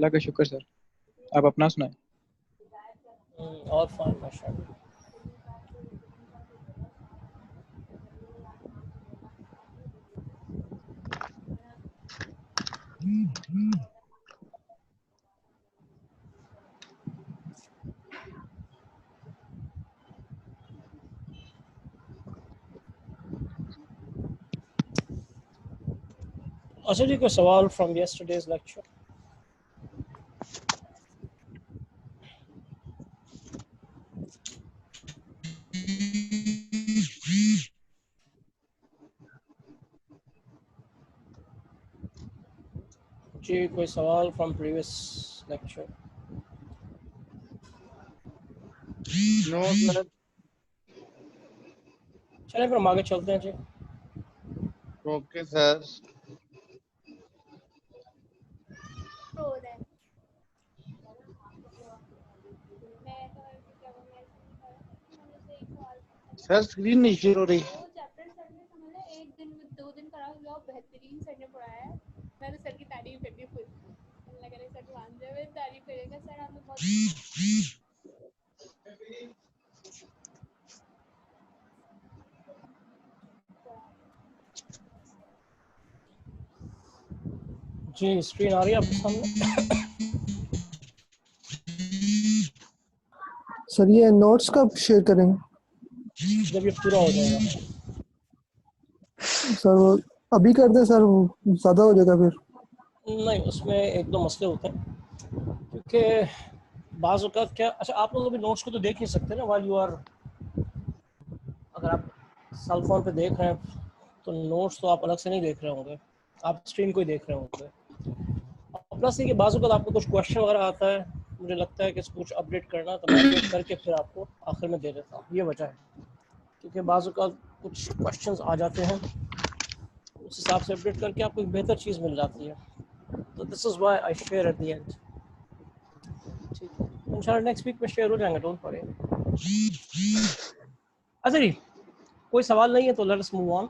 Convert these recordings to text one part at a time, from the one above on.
अल्लाह का शुक्र सर। आप अपना सुनाएं। और फाइन माशाल्लाह। अच्छा जी, कोई सवाल फ्रॉम यस्टरडेज लेक्चर? जी कोई सवाल from previous lecture? No sir. चलें फिर हम आगे चलते हैं जी। Okay sir. सर स्क्रीन नहीं शेयर हो रही। जी स्क्रीन आ रही है आपके सामने? सर ये नोट्स कब शेयर करेंगे? जब ये पूरा हो जाएगा। सर वो अभी कर दें सर, वो ज़्यादा हो जाएगा फिर। नहीं, उसमें एक दो मसले होते हैं क्योंकि बाज़ औक़ात क्या, अच्छा आप लोग अभी नोट्स को तो देख नहीं सकते ना वाल यू आर, अगर आप सेल फोन पे देख रहे हैं तो नोट्स तो आप अलग से नहीं देख रहे होंगे, आप स्क्रीन को ही देख रहे होंगे। प्लस ये कि बाज़ औक़ात आपको कुछ क्वेश्चन वगैरह आता है, मुझे लगता है कि इसको कुछ अपडेट करना, तो मैं अपडेट करके फिर आपको आखिर में दे देता हूँ, ये वजह है। क्योंकि बाज़ औक़ात कुछ क्वेश्चंस आ जाते हैं, उस हिसाब से अपडेट करके आपको एक बेहतर चीज़ मिल जाती है। तो this is why I share at the end. ठीक है, इंशाल्लाह नेक्स्ट वीक में शेयर हो जाएंगे, डोंट वरी। अच्छा जी, कोई सवाल नहीं है तो let us move on.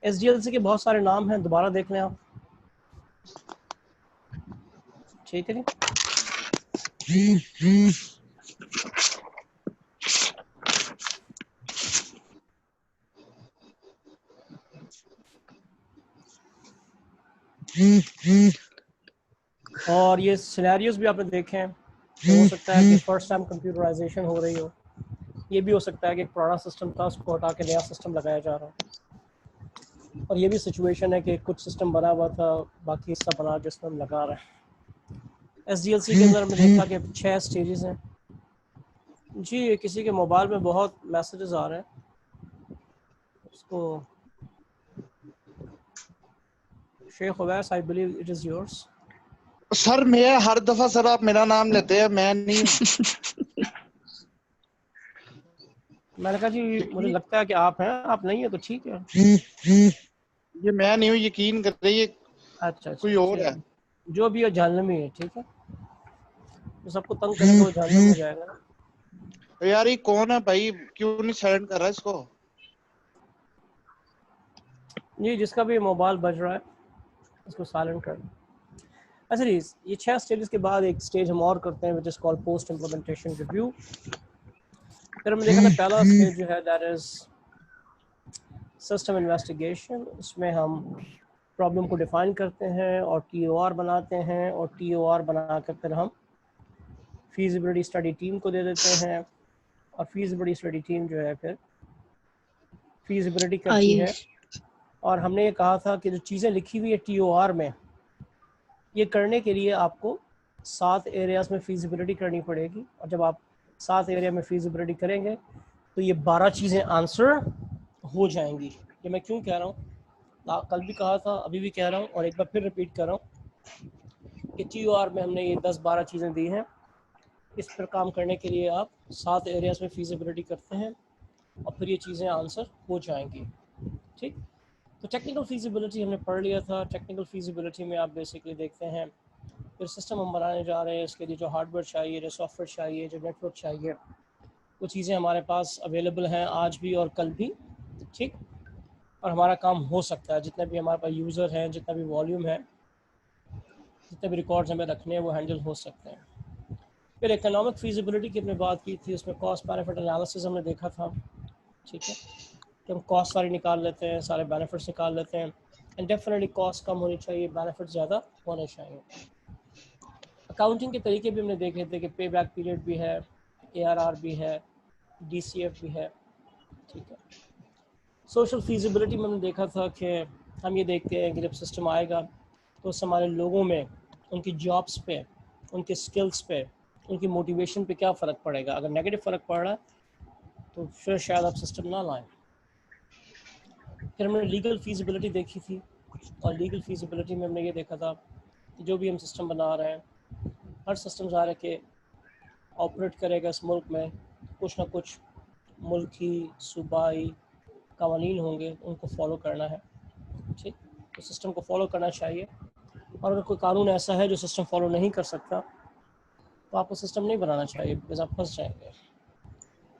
SDLC के बहुत सारे नाम हैं, दोबारा देख लें आप। ठीक है जी। और ये सिनेरियोज भी आपने देखे हैं। तो हो सकता है कि फर्स्ट टाइम कंप्यूटराइजेशन हो रही हो, ये भी हो सकता है कि एक पुराना सिस्टम था उसको हटा के नया सिस्टम लगाया जा रहा हो, और ये भी सिचुएशन है कि कुछ सिस्टम बना हुआ था, बाकी हिस्सा बना के इसमें हम लगा रहे हैं। एसडीएलसी के अंदर हमने देखा कि 6 स्टेजेस हैं जी। किसी के मोबाइल में बहुत मैसेजेस आ रहे हैं, उसको Sheikh Owais, I believe it is yours. Sir मैं हर दफा सर आप मेरा नाम लेते हैं, मैं नहीं। मैंने कहा जी मुझे लगता है कि आप हैं, आप नहीं है तो ठीक है। ये मैं नहीं हूँ, यकीन कर रही है। अच्छा कोई और है। जो भी हो जहन्नमी है, ठीक है। तो सबको तंग करेंगे वो जहन्नम हो जाएगा ना। यार ये कौन है भाई, क्यों नहीं साइलेंट कर रहा है इसको? जी जिसका भी मोबाइल बज रहा है इसको साइलेंट कर। अच्छा जी, ये 6 स्टेजेस के बाद एक स्टेज हम और करते हैं which is called post implementation review. फिर हमने देखा था पहला स्टेज जो है दैट इज़ सिस्टम इन्वेस्टिगेशन। उसमें हम प्रॉब्लम को डिफ़ाइन करते हैं और TOR बनाते हैं, और TOR बना कर फिर हम फीजिबिलिटी स्टडी टीम को दे देते हैं, और फीजिबिलिटी स्टडी टीम जो है फिर फीजिबिलिटी करती है। और हमने ये कहा था कि जो चीज़ें लिखी हुई है TOR में, ये करने के लिए आपको 7 एरियाज़ में फीजिबिलिटी करनी पड़ेगी, और जब आप 7 एरिया में फीजिबिलिटी करेंगे तो ये 12 चीज़ें आंसर हो जाएंगी। ये मैं क्यों कह रहा हूँ, कल भी कहा था, अभी भी कह रहा हूँ, और एक बार फिर रिपीट कर रहा हूँ कि TOR में हमने ये 10-12 चीज़ें दी हैं। इस पर काम करने के लिए आप 7 एरियाज़ में फीजिबिलिटी करते हैं और फिर ये चीज़ें आंसर हो जाएंगी। ठीक, तो टेक्निकल फीजिबिलिटी हमने पढ़ लिया था। टेक्निकल फीजिबिलिटी में आप बेसिकली देखते हैं फिर सिस्टम हम बनाने जा रहे हैं, इसके लिए जो हार्डवेयर चाहिए, जो सॉफ्टवेयर चाहिए, जो नेटवर्क चाहिए, वो चीज़ें हमारे पास अवेलेबल हैं आज भी और कल भी। ठीक, और हमारा काम हो सकता है, जितने भी हमारे पास यूज़र हैं, जितना भी वॉल्यूम है, जितने भी रिकॉर्ड्स हमें रखने हैं वो हैंडल हो सकते हैं। फिर इकोनॉमिक फीजिबिलिटी की हमने बात की थी, उसमें कॉस्ट बेनिफिट एनालिसिस हमने देखा था, ठीक है, कि हम कॉस्ट सारी निकाल लेते हैं, सारे बेनिफिट्स निकाल लेते हैं, एंड डेफिनेटली कॉस्ट कम होनी चाहिए, बेनिफिट ज़्यादा होने चाहिए। अकाउंटिंग के तरीके भी हमने देखे थे कि पे बैक पीरियड भी है, ARR भी है, DCF भी है, ठीक है। सोशल फीजिबिलिटी में हमने देखा था कि हम ये देखते हैं कि जब सिस्टम आएगा तो उससे हमारे लोगों में, उनकी जॉब्स पे, उनके स्किल्स पे, उनकी मोटिवेशन पे क्या फ़र्क पड़ेगा। अगर नेगेटिव फ़र्क पड़ रहा है तो फिर शायद आप सिस्टम ना लाएं। फिर हमने लीगल फीजिबिलिटी देखी थी, और लीगल फीजिबिलिटी में हमने ये देखा था कि जो भी हम सिस्टम बना रहे हैं, हर सिस्टम ज़ाहिर है कि ऑपरेट करेगा इस मुल्क में, कुछ ना कुछ मुल्की सूबाई कवानीन होंगे, उनको फॉलो करना है, ठीक। तो सिस्टम को फॉलो करना चाहिए, और अगर कोई कानून ऐसा है जो सिस्टम फॉलो नहीं कर सकता तो आपको सिस्टम नहीं बनाना चाहिए, बिकॉज आप फंस जाएंगे।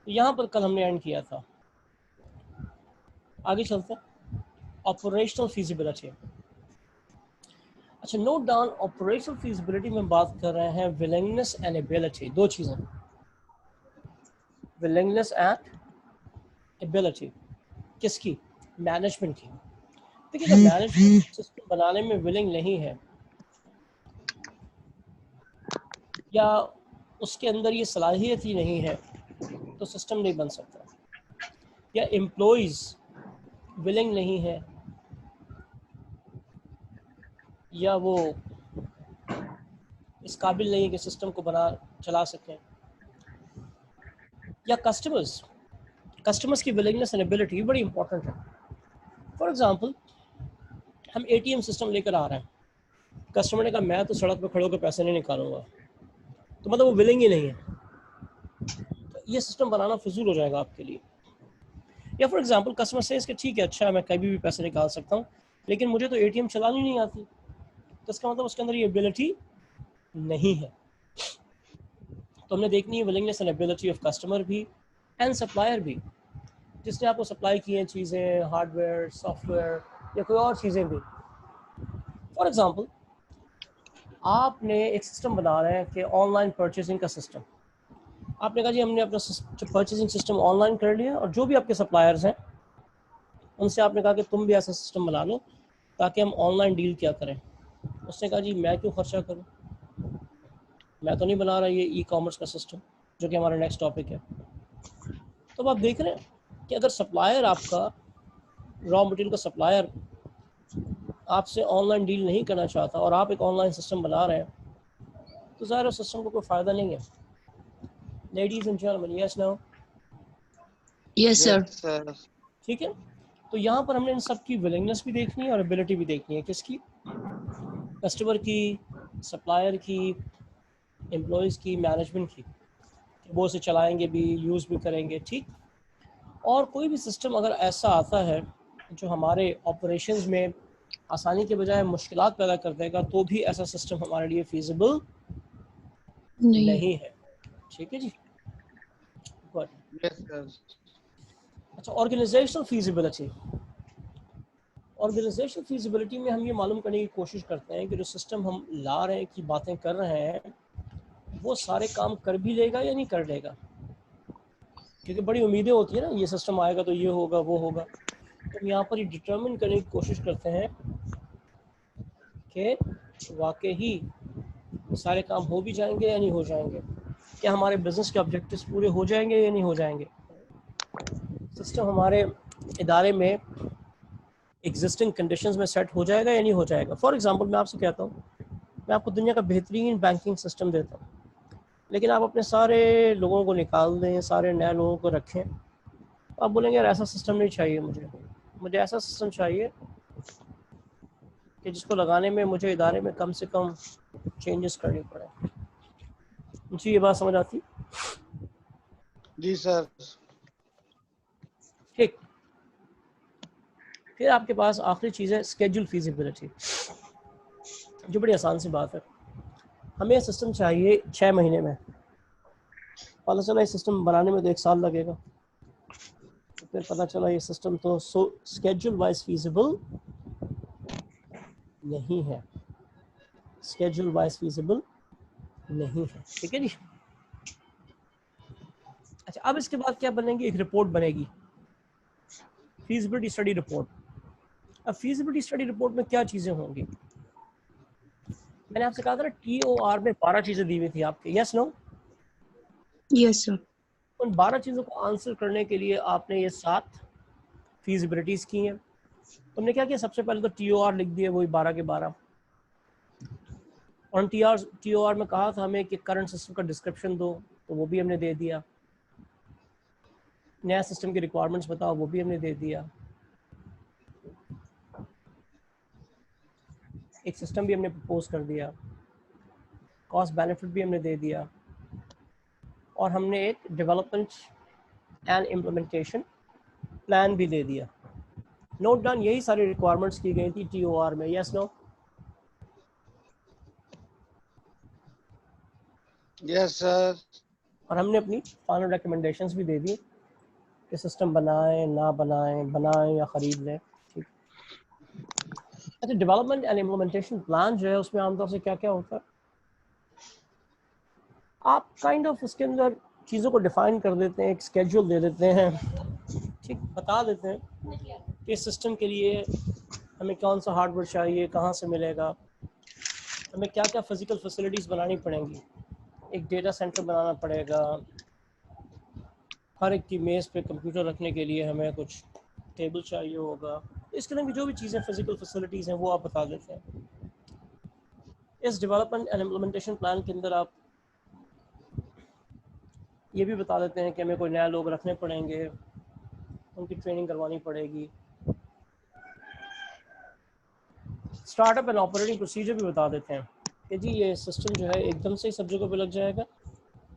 तो यहाँ पर कल हमने एंड किया था। आगे चलते हैं, ऑपरेशनल फीजिबिलिटी। अच्छा, नोट डाउन, ऑपरेशनल फीजिबिलिटी में बात कर रहे हैं विलिंगनेस एंड एबिलिटी, दो चीज़ें, विलिंगनेस एंड एबिलिटी। किसकी? मैनेजमेंट की। देखिए, अगर मैनेजमेंट सिस्टम बनाने में विलिंग नहीं है, या उसके अंदर ये सलाहियत ही नहीं है, तो सिस्टम नहीं बन सकता। या एम्प्लॉइज़ विलिंग नहीं है, या वो इस काबिल नहीं है कि सिस्टम को चला सकें, या कस्टमर्स की विलिंगनेस एंड एबिलिटी बड़ी इंपॉर्टेंट है। फॉर एग्जांपल, हम ATM सिस्टम लेकर आ रहे हैं, कस्टमर ने कहा मैं तो सड़क पर खड़े होकर पैसे नहीं निकालूंगा, तो मतलब वो विलिंग ही नहीं है, तो ये सिस्टम बनाना फिजूल हो जाएगा आपके लिए। या फॉर एग्जांपल, कस्टमर से इसके ठीक है, अच्छा मैं कभी भी पैसे निकाल सकता हूँ, लेकिन मुझे तो ATM चलानी नहीं आती, तो इसका मतलब उसके अंदर ये एबिलिटी नहीं है। तो हमने देखनी है willingness and ability of customer भी एंड सप्लायर भी, जिसने आपको सप्लाई की हैं चीज़ें, हार्डवेयर, सॉफ्टवेयर, या कोई और चीज़ें भी। फॉर एग्जांपल, आपने एक सिस्टम बना रहे हैं कि ऑनलाइन परचेजिंग का सिस्टम। आपने कहा जी हमने अपना परचेजिंग सिस्टम ऑनलाइन कर लिया, और जो भी आपके सप्लायर्स हैं उनसे आपने कहा कि तुम भी ऐसा सिस्टम बना लो ताकि हम ऑनलाइन डील क्या करें। उसने कहा जी मैं क्यों खर्चा करूं, मैं तो नहीं बना रहा ये ई-कॉमर्स का सिस्टम, जो कि हमारा नेक्स्ट टॉपिक है। तो अब आप देख रहे हैं कि अगर सप्लायर, आपका रॉ मटेरियल का सप्लायर आपसे ऑनलाइन डील नहीं करना चाहता और आप एक ऑनलाइन सिस्टम बना रहे हैं, तो ज़ाहिर उस सिस्टम को कोई फ़ायदा नहीं है। Ladies and gentleman, yes no? Yes sir. Yes sir. ठीक है, तो यहाँ पर हमने इन सब की विलिंगनेस भी देखनी है और एबिलिटी भी देखनी है। किसकी? कस्टमर की, सप्लायर की, एम्प्लॉयज़ की, मैनेजमेंट की। वो उसे चलाएंगे भी, यूज़ भी करेंगे, ठीक। और कोई भी सिस्टम अगर ऐसा आता है जो हमारे ऑपरेशंस में आसानी के बजाय मुश्किलात पैदा कर देगा, तो भी ऐसा सिस्टम हमारे लिए फीजिबल नहीं है। ठीक है जी, गुड। Yes sir. अच्छा, ऑर्गेनाइजेशनल फीजिबिलिटी। ऑर्गेनाइजेशनल फीजिबिलिटी में हम ये मालूम करने की कोशिश करते हैं कि जो सिस्टम हम ला रहे हैं, की बातें कर रहे हैं, वो सारे काम कर भी लेगा या नहीं कर लेगा। क्योंकि बड़ी उम्मीदें होती है ना, ये सिस्टम आएगा तो ये होगा वो होगा। तो हम यहाँ पर ये डिटर्मिन करने की कोशिश करते हैं कि वाकई ही सारे काम हो भी जाएंगे या नहीं हो जाएंगे, क्या हमारे बिजनेस के ऑब्जेक्टिव्स पूरे हो जाएंगे या नहीं हो जाएंगे, सिस्टम हमारे इदारे में एग्जिस्टिंग कंडीशंस में सेट हो जाएगा या नहीं हो जाएगा। फॉर एग्जांपल, मैं आपसे कहता हूँ मैं आपको दुनिया का बेहतरीन बैंकिंग सिस्टम देता हूँ, लेकिन आप अपने सारे लोगों को निकाल दें, सारे नए लोगों को रखें, तो आप बोलेंगे यार ऐसा सिस्टम नहीं चाहिए, मुझे ऐसा सिस्टम चाहिए कि जिसको लगाने में मुझे इदारे में कम से कम चेंजेस करनी पड़े। मुझे ये बात समझ आती? जी सर। ठीक। फिर आपके पास आखिरी चीज़ है स्केड्यूल फीजिबिलिटी, जो बड़ी आसान सी बात है। हमें सिस्टम चाहिए 6 महीने में, पता चला ये सिस्टम बनाने में तो 1 साल लगेगा, तो फिर पता चला ये सिस्टम तो स्केड्यूल वाइज फीजिबल नहीं है। स्केड्यूल वाइज फीजिबल नहीं है। ठीक है जी। अच्छा, अब इसके बाद क्या बनेगी, एक रिपोर्ट बनेगी, फीजिबिलिटी स्टडी रिपोर्ट। अब फीजिबिलिटी स्टडी रिपोर्ट में क्या चीज़ें होंगी, मैंने आपसे कहा था ना TOR में 12 चीज़ें दी हुई थी आपके, यस नो? Yes, sir. उन 12 चीज़ों को आंसर करने के लिए आपने ये 7 फीजिबिलिटीज़ की हैं। तुमने क्या किया, सबसे पहले तो TOR लिख दिए, वही 12 के 12। और TOR में कहा था हमें कि करंट सिस्टम का डिस्क्रिप्शन दो, तो वो भी हमने दे दिया। नया सिस्टम की रिक्वायरमेंट्स बताओ, वो भी हमने दे दिया। एक सिस्टम भी हमने प्रपोज कर दिया, कॉस्ट बेनिफिट भी हमने दे दिया, और हमने एक डेवलपमेंट एंड इम्प्लीमेंटेशन प्लान भी दे दिया। नोट डाउन, यही सारी रिक्वायरमेंट्स की गई थी TOR में, यस नो? Yes sir. और हमने अपनी फाइनल रिकमेंडेशंस भी दे दी कि सिस्टम बनाएं ना बनाएं, बनाएं या ख़रीद लें। ठीक। अच्छा, डेवलपमेंट एंड इम्प्लीमेंटेशन प्लान जो है उसमें आमतौर से क्या क्या होता है, आप काइंड ऑफ उसके अंदर चीज़ों को डिफाइन कर देते हैं, एक स्केड्यूल दे देते हैं, ठीक, बता देते हैं कि सिस्टम के लिए हमें कौन सा हार्डवेयर चाहिए, कहाँ से मिलेगा, हमें क्या क्या फिज़िकल फैसिलिटीज़ बनानी पड़ेंगी, एक डेटा सेंटर बनाना पड़ेगा, हर एक की मेज़ पे कंप्यूटर रखने के लिए हमें कुछ टेबल चाहिए होगा, इस तरह की जो भी चीज़ें फिज़िकल फैसिलिटीज़ हैं वो आप बता देते हैं। इस डेवलपमेंट एंड इम्प्लीमेंटेशन प्लान के अंदर आप ये भी बता देते हैं कि हमें कोई नया लोग रखने पड़ेंगे, उनकी ट्रेनिंग करवानी पड़ेगी। स्टार्टअप एंड ऑपरेटिंग प्रोसीजर भी बता देते हैं कि जी ये सिस्टम जो है एकदम से ही सब जगह पे लग जाएगा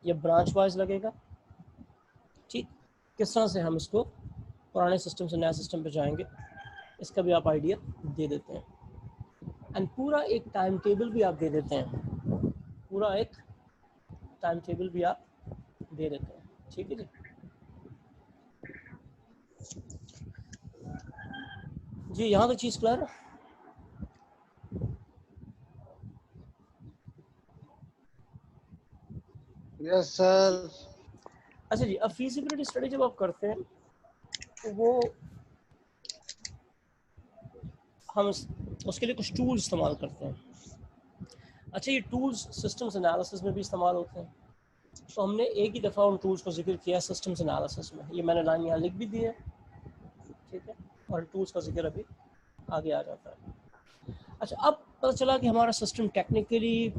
या ब्रांच वाइज लगेगा, ठीक, किस तरह से हम इसको पुराने सिस्टम से नया सिस्टम पे जाएंगे, इसका भी आप आइडिया दे देते हैं। एंड पूरा एक टाइम टेबल भी आप दे देते हैं, पूरा एक टाइम टेबल भी आप दे देते हैं। ठीक है जी। जी, यहाँ तक चीज़ क्लियर है? Yes sir. अच्छा जी, अब फीजिबिलिटी स्टडी जब आप करते हैं तो वो हम उसके लिए कुछ टूल्स इस्तेमाल करते हैं। अच्छा, ये टूल्स सिस्टम्स एनालिसिस में भी इस्तेमाल होते हैं, तो हमने एक ही दफ़ा उन टूल्स को जिक्र किया सिस्टम्स एनालिसिस में, ये मैंने लाइन यहाँ लिख भी दी है, ठीक है, और टूल्स का जिक्र अभी आगे आ जाता है। अच्छा, अब पता चला कि हमारा system technically,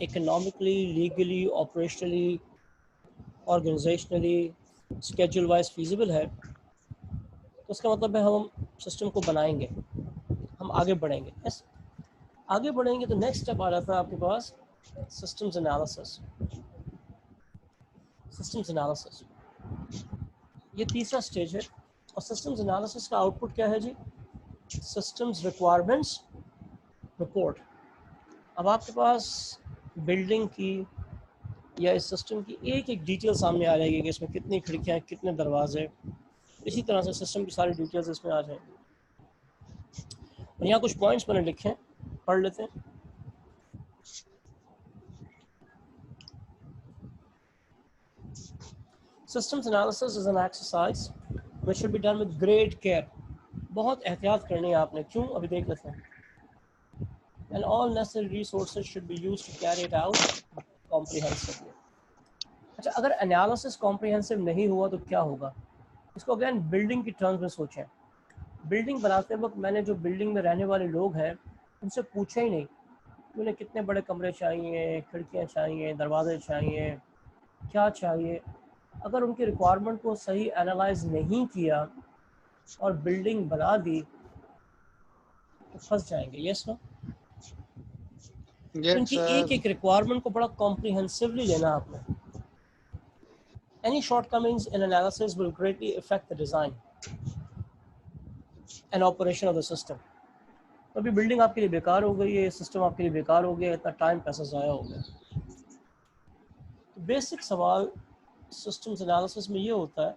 economically, legally, operationally, organisationally, schedule wise feasible है, तो उसका मतलब है हम सिस्टम को बनाएंगे, हम आगे बढ़ेंगे। यस, आगे बढ़ेंगे तो नेक्स्ट स्टेप आ जाता है आपके पास सिस्टम्स एनालिसिस। सिस्टम्स एनालिसिस ये तीसरा स्टेज है, और सिस्टम्स एनालिसिस का आउटपुट क्या है जी, सिस्टम्स रिक्वायरमेंट्स रिपोर्ट। अब आपके पास बिल्डिंग की या इस सिस्टम की एक एक डिटेल सामने आ जाएगी कि इसमें कितनी खिड़कियाँ, कितने दरवाजे, इसी तरह से सिस्टम की सारी डिटेल्स इसमें आ जाएंगी। और यहाँ कुछ पॉइंट्स मैंने लिखे हैं, पढ़ लेते हैं। Systems analysis is an exercise which should be done with great care. बहुत एहतियात करनी है आपने, क्यों, अभी देख लेते हैं। And all necessary resources should be used to carry it out comprehensively. अच्छा, अगर एनालिसिस कॉम्प्रिहेंसिव नहीं हुआ तो क्या होगा, इसको अगेन बिल्डिंग की टर्म्स में सोचें। बिल्डिंग बनाते वक्त मैंने जो बिल्डिंग में रहने वाले लोग हैं उनसे पूछा ही नहीं कि उन्हें कितने बड़े कमरे चाहिए, खिड़कियाँ चाहिए, दरवाजे चाहिए, क्या चाहिए। अगर उनकी रिक्वायरमेंट को सही एनालाइज नहीं किया और बिल्डिंग बना दी तो फंस जाएंगे। Yes no? यस उनकी एक सर। एक रिक्वायरमेंट को बड़ा कॉम्प्रिहेंसिवली लेना आपने। Any shortcomings in analysis will greatly affect the design and operation of the system. तो अभी बिल्डिंग आपके लिए बेकार हो गई है, सिस्टम आपके लिए बेकार हो गया, इतना टाइम पैसा ज़ाया हो गया। तो बेसिक सवाल सिस्टम्स एनालिसिस में ये होता है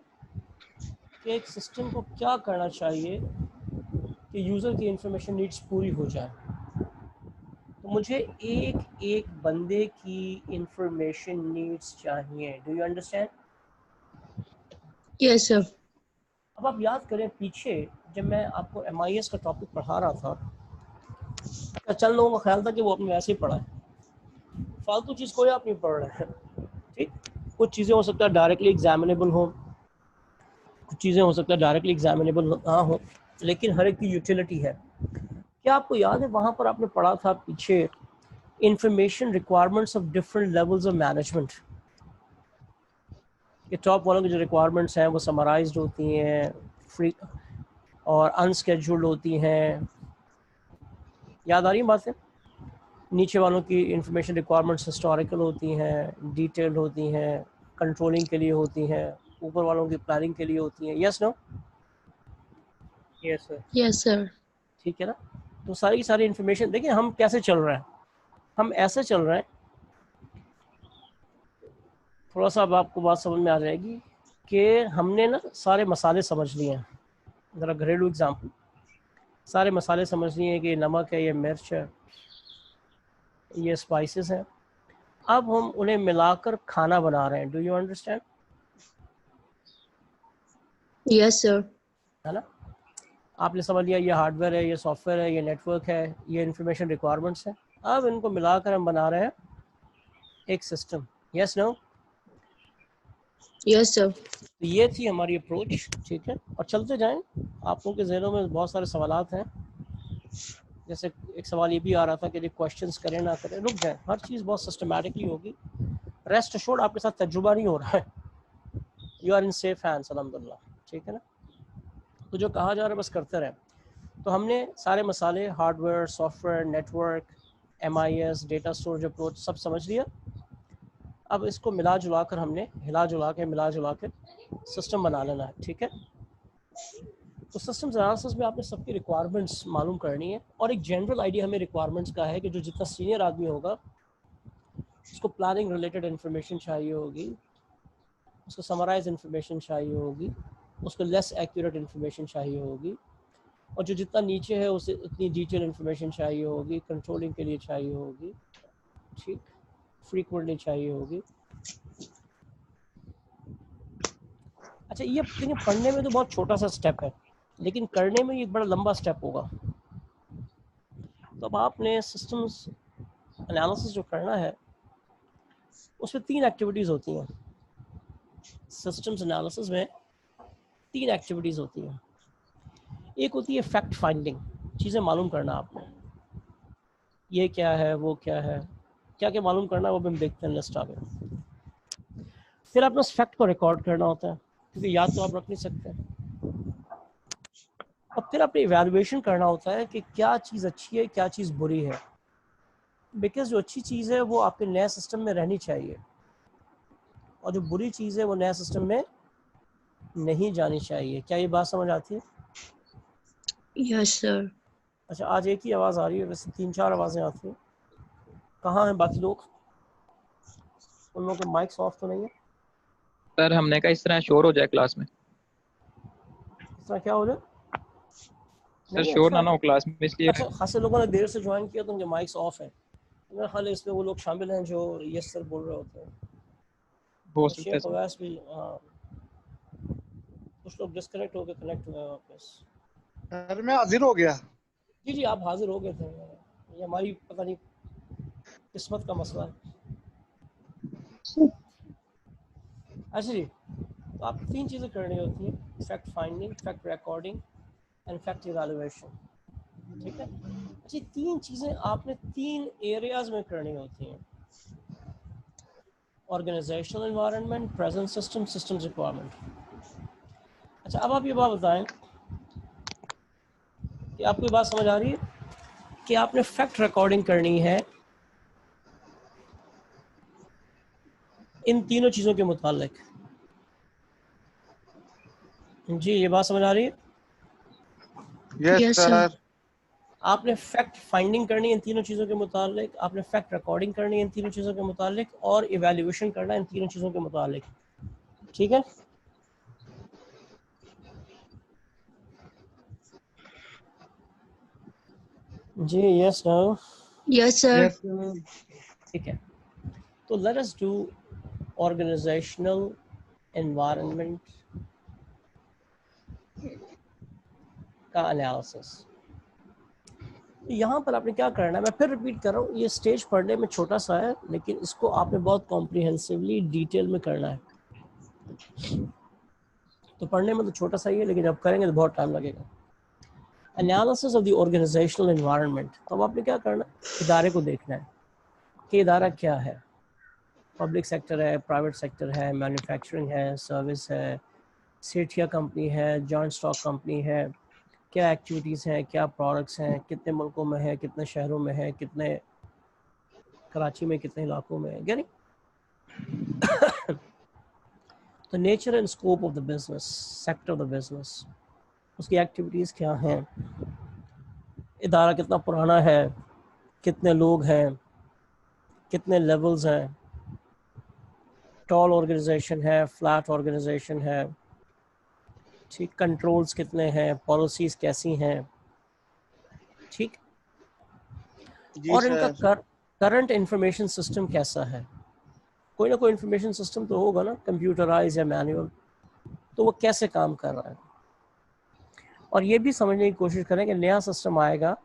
कि एक सिस्टम को क्या करना चाहिए कि यूज़र की इंफॉर्मेशन नीड्स पूरी हो जाए। तो मुझे एक एक बंदे की इंफॉर्मेशन नीड्स चाहिए। Do you understand? Yes, sir. अब आप याद करें पीछे जब मैं आपको MIS का टॉपिक पढ़ा रहा था, तो चंद लोगों का ख्याल था कि वो अपने वैसे ही पढ़ा है, फालतू चीज़ कोई आप नहीं पढ़ रहे हैं। ठीक, कुछ चीज़ें हो सकता है डायरेक्टली एग्जामिनेबल हो, कुछ चीज़ें हो सकता है डायरेक्टली एग्जामिनेबल ना हो, लेकिन हर एक की यूटिलिटी है। क्या आपको याद है वहाँ पर आपने पढ़ा था पीछे information requirements of different levels of management? ये टॉप वालों की जो रिक्वायरमेंट्स हैं वो समराइज्ड होती हैं, फ्री और अनस्केड्यूल्ड होती हैं। याद आ रही है बातें? नीचे वालों की इंफॉर्मेशन रिक्वायरमेंट्स हिस्टोरिकल होती हैं, डिटेल्ड होती हैं, कंट्रोलिंग के लिए होती हैं, ऊपर वालों की प्लानिंग के लिए होती हैं। Yes no? Yes sir. Yes, sir. ठीक है ना? तो सारी की सारी इंफॉर्मेशन देखिए हम कैसे चल रहे हैं, हम ऐसे चल रहे हैं, थोड़ा सा अब आपको बात समझ में आ जाएगी कि हमने ना सारे मसाले समझ लिए हैं। ज़रा घरेलू एग्जाम्पल, सारे मसाले समझ लिए हैं कि ये नमक है, ये मिर्च है, ये स्पाइसेस हैं। अब हम उन्हें मिलाकर खाना बना रहे हैं। Do you understand? Yes, sir. है ना? आपने समझ लिया ये हार्डवेयर है, ये सॉफ्टवेयर है, ये नेटवर्क है, ये इंफॉर्मेशन रिक्वायरमेंट्स है। अब इनको मिलाकर हम बना रहे हैं एक system. Yes no? Yes, sir. तो ये थी हमारी अप्रोच। ठीक है, और चलते जाएं। आप लोगों के जहनों में बहुत सारे सवालात हैं। जैसे एक सवाल ये भी आ रहा था कि क्वेश्चंस करें ना करें, रुक जाएं, हर चीज़ बहुत सिस्टमैटिकली होगी। रेस्ट अश्योर्ड आपके साथ तजुर्बा नहीं हो रहा है, you are in safe hands अल्हम्दुलिल्लाह। ठीक है ना? तो जो कहा जा रहा है बस करते रहें। तो हमने सारे मसाले hardware, software, network, MIS, data storage approach सब समझ लिया। अब इसको मिला जुला कर हमने मिला जुला के सिस्टम बना लेना है। ठीक है, तो सिस्टम्स एनालिसिस में आपने सबकी रिक्वायरमेंट्स मालूम करनी है, और एक जनरल आइडिया हमें रिक्वायरमेंट्स का है कि जो जितना सीनियर आदमी होगा उसको प्लानिंग रिलेटेड इन्फॉर्मेशन चाहिए होगी, उसको समराइज इन्फॉर्मेशन चाहिए होगी, उसको लेस एक्यूरेट इन्फॉर्मेशन चाहिए होगी, और जो जितना नीचे है उसे उतनी डिटेल इन्फॉर्मेशन चाहिए होगी, कंट्रोलिंग के लिए चाहिए होगी, ठीक, फ्रीक्वेंटली चाहिए होगी। अच्छा, ये देखिए पढ़ने में तो बहुत छोटा सा स्टेप है, लेकिन करने में ये एक बड़ा लंबा स्टेप होगा। तो अब आपने सिस्टम्स एनालिसिस जो करना है उसमें 3 एक्टिविटीज़ होती हैं। सिस्टम्स एनालिसिस में 3 एक्टिविटीज़ होती हैं। एक होती है फैक्ट फाइंडिंग, चीज़ें मालूम करना आपने, ये क्या है, वो क्या है, क्या क्या मालूम करना वो भी हम देखते हैं लिस्ट आगे। फिर आपने उस फैक्ट को रिकॉर्ड करना होता है, क्योंकि याद तो आप रख नहीं सकते। और फिर आपने इवैल्यूएशन करना होता है कि क्या चीज़ अच्छी है, क्या चीज़ बुरी है, बिकॉज जो अच्छी चीज़ है वो आपके नए सिस्टम में रहनी चाहिए, और जो बुरी चीज़ है वो नए सिस्टम में नहीं जानी चाहिए। क्या ये बात समझ आती है? Yes, sir. अच्छा, आज एक ही आवाज़ आ रही है, वैसे 3-4 आवाज़ें आती हैं। कहाँ हैं बाकी लोग? उन लोगों के माइक्स ऑफ तो नहीं है? सर हमने कहा इस तरह शोर हो जाए क्लास में। इस तरह क्या हो जाए? सर नहीं, शोर अच्छा ना हो क्लास में, इसलिए। अच्छा, खासे लोगों ने देर से ज्वाइन किया तो उनके माइक्स ऑफ है। मेरा ख्याल है इसमें वो लोग शामिल हैं जो यस सर बोल रहे होते हैं। हो और सकता है शेख सर। अवैस भी, हाँ, कुछ लोग डिस्कनेक्ट होकर कनेक्ट हुए हैं वापस। सर मैं हाजिर हो गया। जी जी, आप हाजिर हो गए थे, ये हमारी पता नहीं किस्मत का मसला है। अच्छा जी, तो आप 3 चीज़ें करनी होती हैं, fact finding, fact recording and fact evaluation. ठीक है, अच्छा 3 चीज़ें आपने 3 एरियाज में करनी होती हैं: organisational environment, present system, systems requirement. अच्छा, अब आप ये बात बताएं कि आपको ये बात समझ आ रही है कि आपने फैक्ट रिकॉर्डिंग करनी है इन तीनों चीज़ों के मुतालिक। जी, ये बात समझ आ रही है? Yes Yes, sir. सर। आपने फैक्ट फाइंडिंग करनी है इन तीनों चीज़ों के मुतालिक, आपने फैक्ट रिकॉर्डिंग करनी है इन तीनों चीज़ों के मुतालिक, और इवैल्यूएशन करना है इन तीनों चीज़ों के मुतालिक। ठीक है, जी, yes no? Yes, sir. Yes, sir. ठीक है, तो let us do organizational environment का एनालिसिस। यहाँ पर आपने क्या करना है, मैं फिर रिपीट कर रहा हूँ, ये स्टेज पढ़ने में छोटा सा है लेकिन इसको आपने बहुत कॉम्प्रिहेंसिवली डिटेल में करना है। तो पढ़ने में तो छोटा सा ही है लेकिन जब करेंगे तो बहुत टाइम लगेगा। Analysis of the organisational environment, तो अब आपने क्या करना है, इदारे को देखना है कि इदारा क्या है, पब्लिक सेक्टर है, प्राइवेट सेक्टर है, मैन्युफैक्चरिंग है, सर्विस है, सेठिया कंपनी है, जॉइंट स्टॉक कंपनी है, क्या एक्टिविटीज़ हैं, क्या प्रोडक्ट्स हैं, कितने मुल्कों में है, कितने शहरों में है, कितने कराची में, कितने इलाकों में है, यानी the nature and scope of the business, sector of the business, उसकी एक्टिविटीज़ क्या हैं, इदारा कितना पुराना है, कितने लोग हैं, कितने लेवल्स हैं, टॉल ऑर्गेनाइजेशन है, फ्लैट ऑर्गेनाइजेशन है, ठीक, कंट्रोल्स कितने हैं, पॉलिसीज़ कैसी हैं, ठीक, जी और इनका सर। करंट इंफॉर्मेशन सिस्टम कैसा है। कोई ना कोई इंफॉर्मेशन सिस्टम तो होगा ना, कंप्यूटराइज या मैनुअल, तो वो कैसे काम कर रहा है। और ये भी समझने की कोशिश करें कि नया सिस्टम आएगा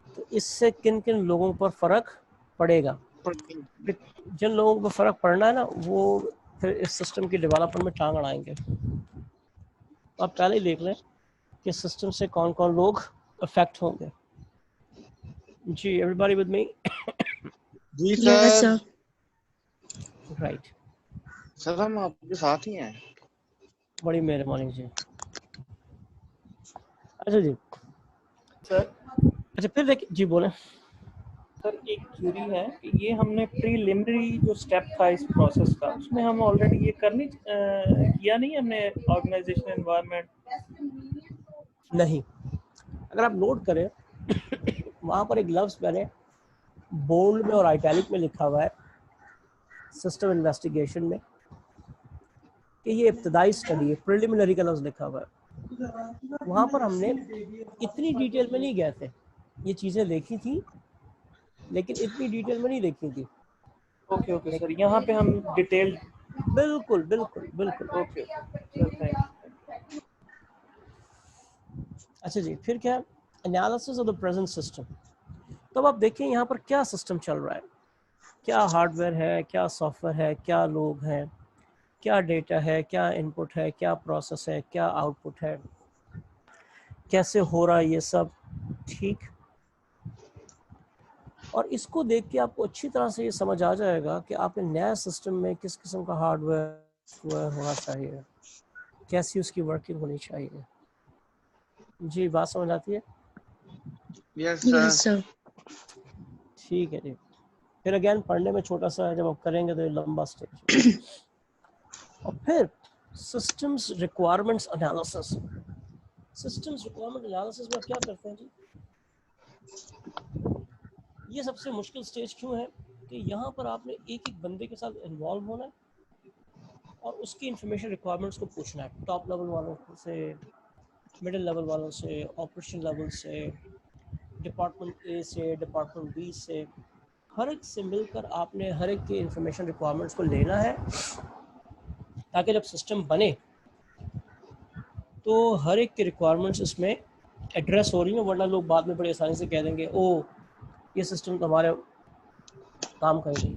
तो इससे किन किन लोगों पर फ़र्क पड़ेगा। जिन लोगों पर फ़र्क पड़ना है ना, वो फिर इस सिस्टम की डेवलपमेंट में टांग अड़ाएंगे। तो आप पहले ही देख लें कि सिस्टम से कौन कौन लोग अफेक्ट होंगे। जी, एवरीबॉडी विद मी? जी Yes, sir. sir. Right, sir हम आपके साथ ही हैं। बड़ी मेहरबानी जी। अच्छा जी, सर अच्छा फिर देखिए जी, बोलें। सर एक क्यूरी है कि ये हमने प्रीलिमिनरी जो स्टेप था इस प्रोसेस का, उसमें हम ऑलरेडी ये किया नहीं हमने ऑर्गेनाइजेशन एनवायरनमेंट। नहीं, अगर आप नोट करें वहाँ पर एक लफ्ज़ मैंने बोल्ड में और आइटैलिक में लिखा हुआ है सिस्टम इन्वेस्टिगेशन में कि ये इब्तदाई स्टडी है, प्रिलिमिनरी का लफ्ज़ लिखा हुआ है। वहाँ पर हमने इतनी डिटेल में नहीं गए थे, ये चीज़ें देखी थी लेकिन इतनी डिटेल में नहीं देखी थी। ओके ओके सर, यहाँ पे हम डिटेल। बिल्कुल बिल्कुल बिल्कुल। Okay sir, thank. अच्छा जी, फिर क्या है, analysis of the present system. तब आप देखिए यहाँ पर क्या सिस्टम चल रहा है, क्या हार्डवेयर है, क्या सॉफ्टवेयर है, क्या लोग हैं, क्या डेटा है, क्या इनपुट है, क्या प्रोसेस है, क्या आउटपुट है, कैसे हो रहा है ये सब, ठीक। और इसको देख के आपको अच्छी तरह से ये समझ आ जाएगा कि आपके नए सिस्टम में किस किस्म का हार्डवेयर होना चाहिए, कैसी उसकी वर्किंग होनी चाहिए। जी, बात समझ आती है? Yes Yes, sir. sir. ठीक है जी। फिर अगेन पढ़ने में छोटा सा है, जब आप करेंगे तो ये लंबा स्टेज है। और फिर systems requirements analysis. Systems requirement analysis में आप क्या करते हैं जी, ये सबसे मुश्किल स्टेज क्यों है कि यहाँ पर आपने एक एक बंदे के साथ इन्वॉल्व होना है और उसकी इंफॉर्मेशन रिक्वायरमेंट्स को पूछना है, टॉप लेवल वालों से, मिडिल लेवल वालों से, ऑपरेशन लेवल से, डिपार्टमेंट ए से, डिपार्टमेंट बी से, हर एक से मिलकर आपने हर एक की इंफॉर्मेशन रिक्वायरमेंट्स को लेना है ताकि जब सिस्टम बने तो हर एक की रिक्वायरमेंट्स इसमें एड्रेस हो रही हैं, वरना लोग बाद में बड़ी आसानी से कह देंगे ओ ये सिस्टम तो हमारे काम का ही नहीं।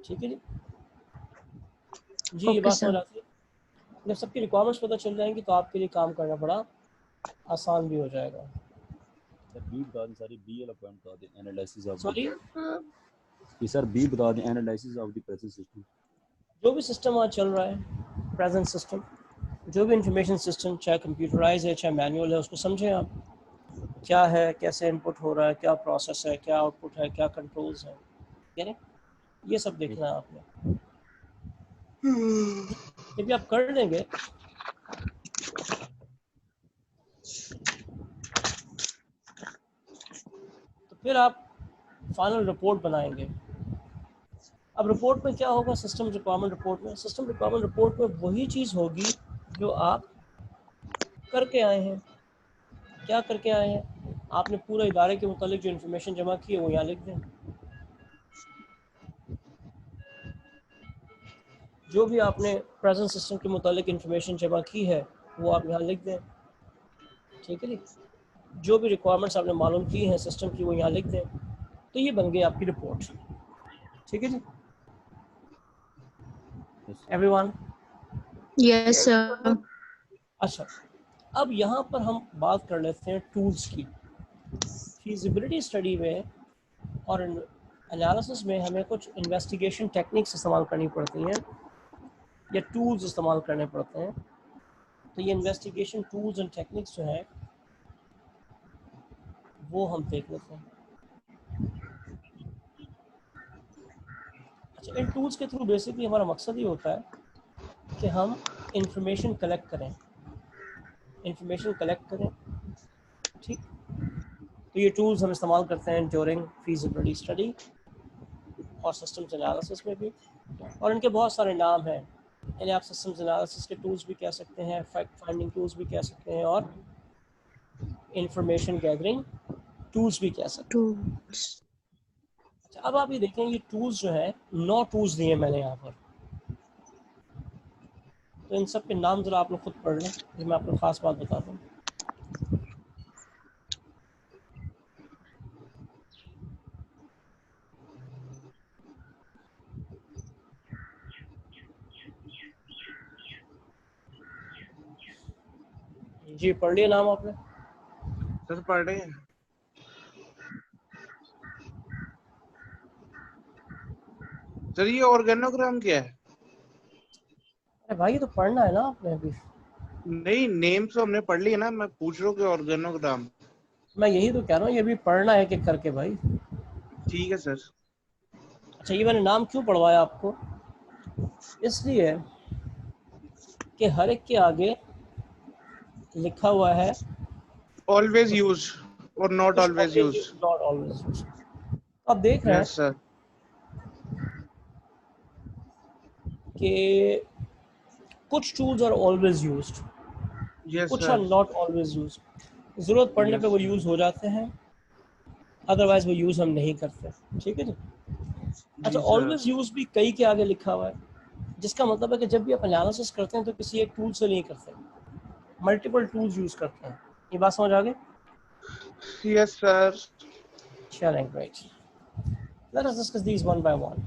ठीक है जी, जी ये Okay, बात sir. समझ आती है। जब सबकी रिक्वायरमेंट्स पता चल जाएंगी तो आपके लिए काम करना बड़ा आसान भी हो जाएगा। सर बी बता दें, सारी बी वाला पॉइंट बता दें, एनालिसिस ऑफ सॉरी, कि सर बी बता दें, analysis of the present system. जो भी सिस्टम आज चल रहा है, प्रेजेंट सिस्टम, जो भी इंफॉर्मेशन सिस्टम, चाहे कंप्यूटराइज है चाहे मैनुअल है, उसको समझें आप क्या है, कैसे इनपुट हो रहा है, क्या प्रोसेस है, क्या आउटपुट है, क्या कंट्रोल्स है, यानी ये सब देखना है आपने। जब आप कर लेंगे तो फिर आप फाइनल रिपोर्ट बनाएंगे। अब रिपोर्ट में क्या होगा, सिस्टम रिक्वायरमेंट रिपोर्ट में, सिस्टम रिक्वायरमेंट रिपोर्ट में वही चीज़ होगी जो आप करके आए हैं। क्या करके आए हैं, आपने पूरे इदारे के मुतालिक जो इन्फॉर्मेशन जमा की है वो यहाँ लिख दें। जो भी आपने प्रेजेंट सिस्टम के मुतालिक इन्फॉर्मेशन जमा की है वो आप यहाँ लिख दें, ठीक है जी। जो भी रिक्वायरमेंट्स आपने मालूम की हैं सिस्टम की वो यहाँ लिख दें। तो ये बन गई आपकी रिपोर्ट, ठीक है जी। एवरीवन? Yes sir. अच्छा, अब यहाँ पर हम बात कर लेते हैं टूल्स की। फीजिबिलिटी स्टडी में और एनालिसिस में हमें कुछ इन्वेस्टिगेशन टेक्निक्स इस्तेमाल करनी पड़ती हैं या टूल्स इस्तेमाल करने पड़ते हैं। तो ये इन्वेस्टिगेशन टूल्स एंड टेक्निक्स जो हैं वो हम देख लेते हैं। अच्छा, इन टूल्स के थ्रू बेसिकली हमारा मकसद ये होता है कि हम इंफॉर्मेशन कलेक्ट करें, ठीक। तो ये टूल्स हम इस्तेमाल करते हैं ड्यूरिंग फीजिबिलिटी स्टडी और सिस्टम्स एनालिसिस में भी, और इनके बहुत सारे नाम हैं। इन्हें आप सिस्टम्स एनालिसिस के टूल्स भी कह सकते हैं, फैक्ट फाइंडिंग टूल्स भी कह सकते हैं, और इंफॉर्मेशन गैदरिंग टूल्स भी कह सकते हैं। अच्छा, अब आप ये देखें, ये टूल्स जो है 9 टूल्स दिए मैंने यहाँ पर। तो इन सब के नाम जरा आप लोग खुद पढ़ लें, फिर मैं आपको ख़ास बात बताता हूँ। जी पढ़ लिया नाम आपने? सर पढ़ रहे हैं। सर ये ऑर्गेनोग्राम क्या है? अरे भाई ये तो पढ़ना है ना आपने अभी। नहीं, नेम तो हमने पढ़ लिया ना, मैं पूछ रहा हूँ कि ऑर्गेनोग्राम। मैं यही तो कह रहा हूँ, ये भी पढ़ना है कि करके भाई। ठीक है सर। अच्छा, ये मैंने नाम क्यों पढ़वाया आपको? इसलिए कि हर एक के आगे लिखा हुआ है ऑलवेज यूज और not always use. Not always use. अब देख रहे हैं यस सर। कि कुछ tools are always used, yes कुछ are sir. Not always used. ज़रूरत पड़ने पे वो यूज़ हो जाते हैं, अदरवाइज वो यूज़ हम नहीं करते, ठीक है जी। अच्छा, ऑलवेज यूज भी कई के आगे लिखा हुआ है, जिसका मतलब है कि जब भी आप एनालिसिस करते हैं तो किसी एक टूल से नहीं करते, मल्टीपल टूल्स यूज करते हैं। ये बात समझ आ गई? Yes sir. चलें, great. Let us discuss these one by one.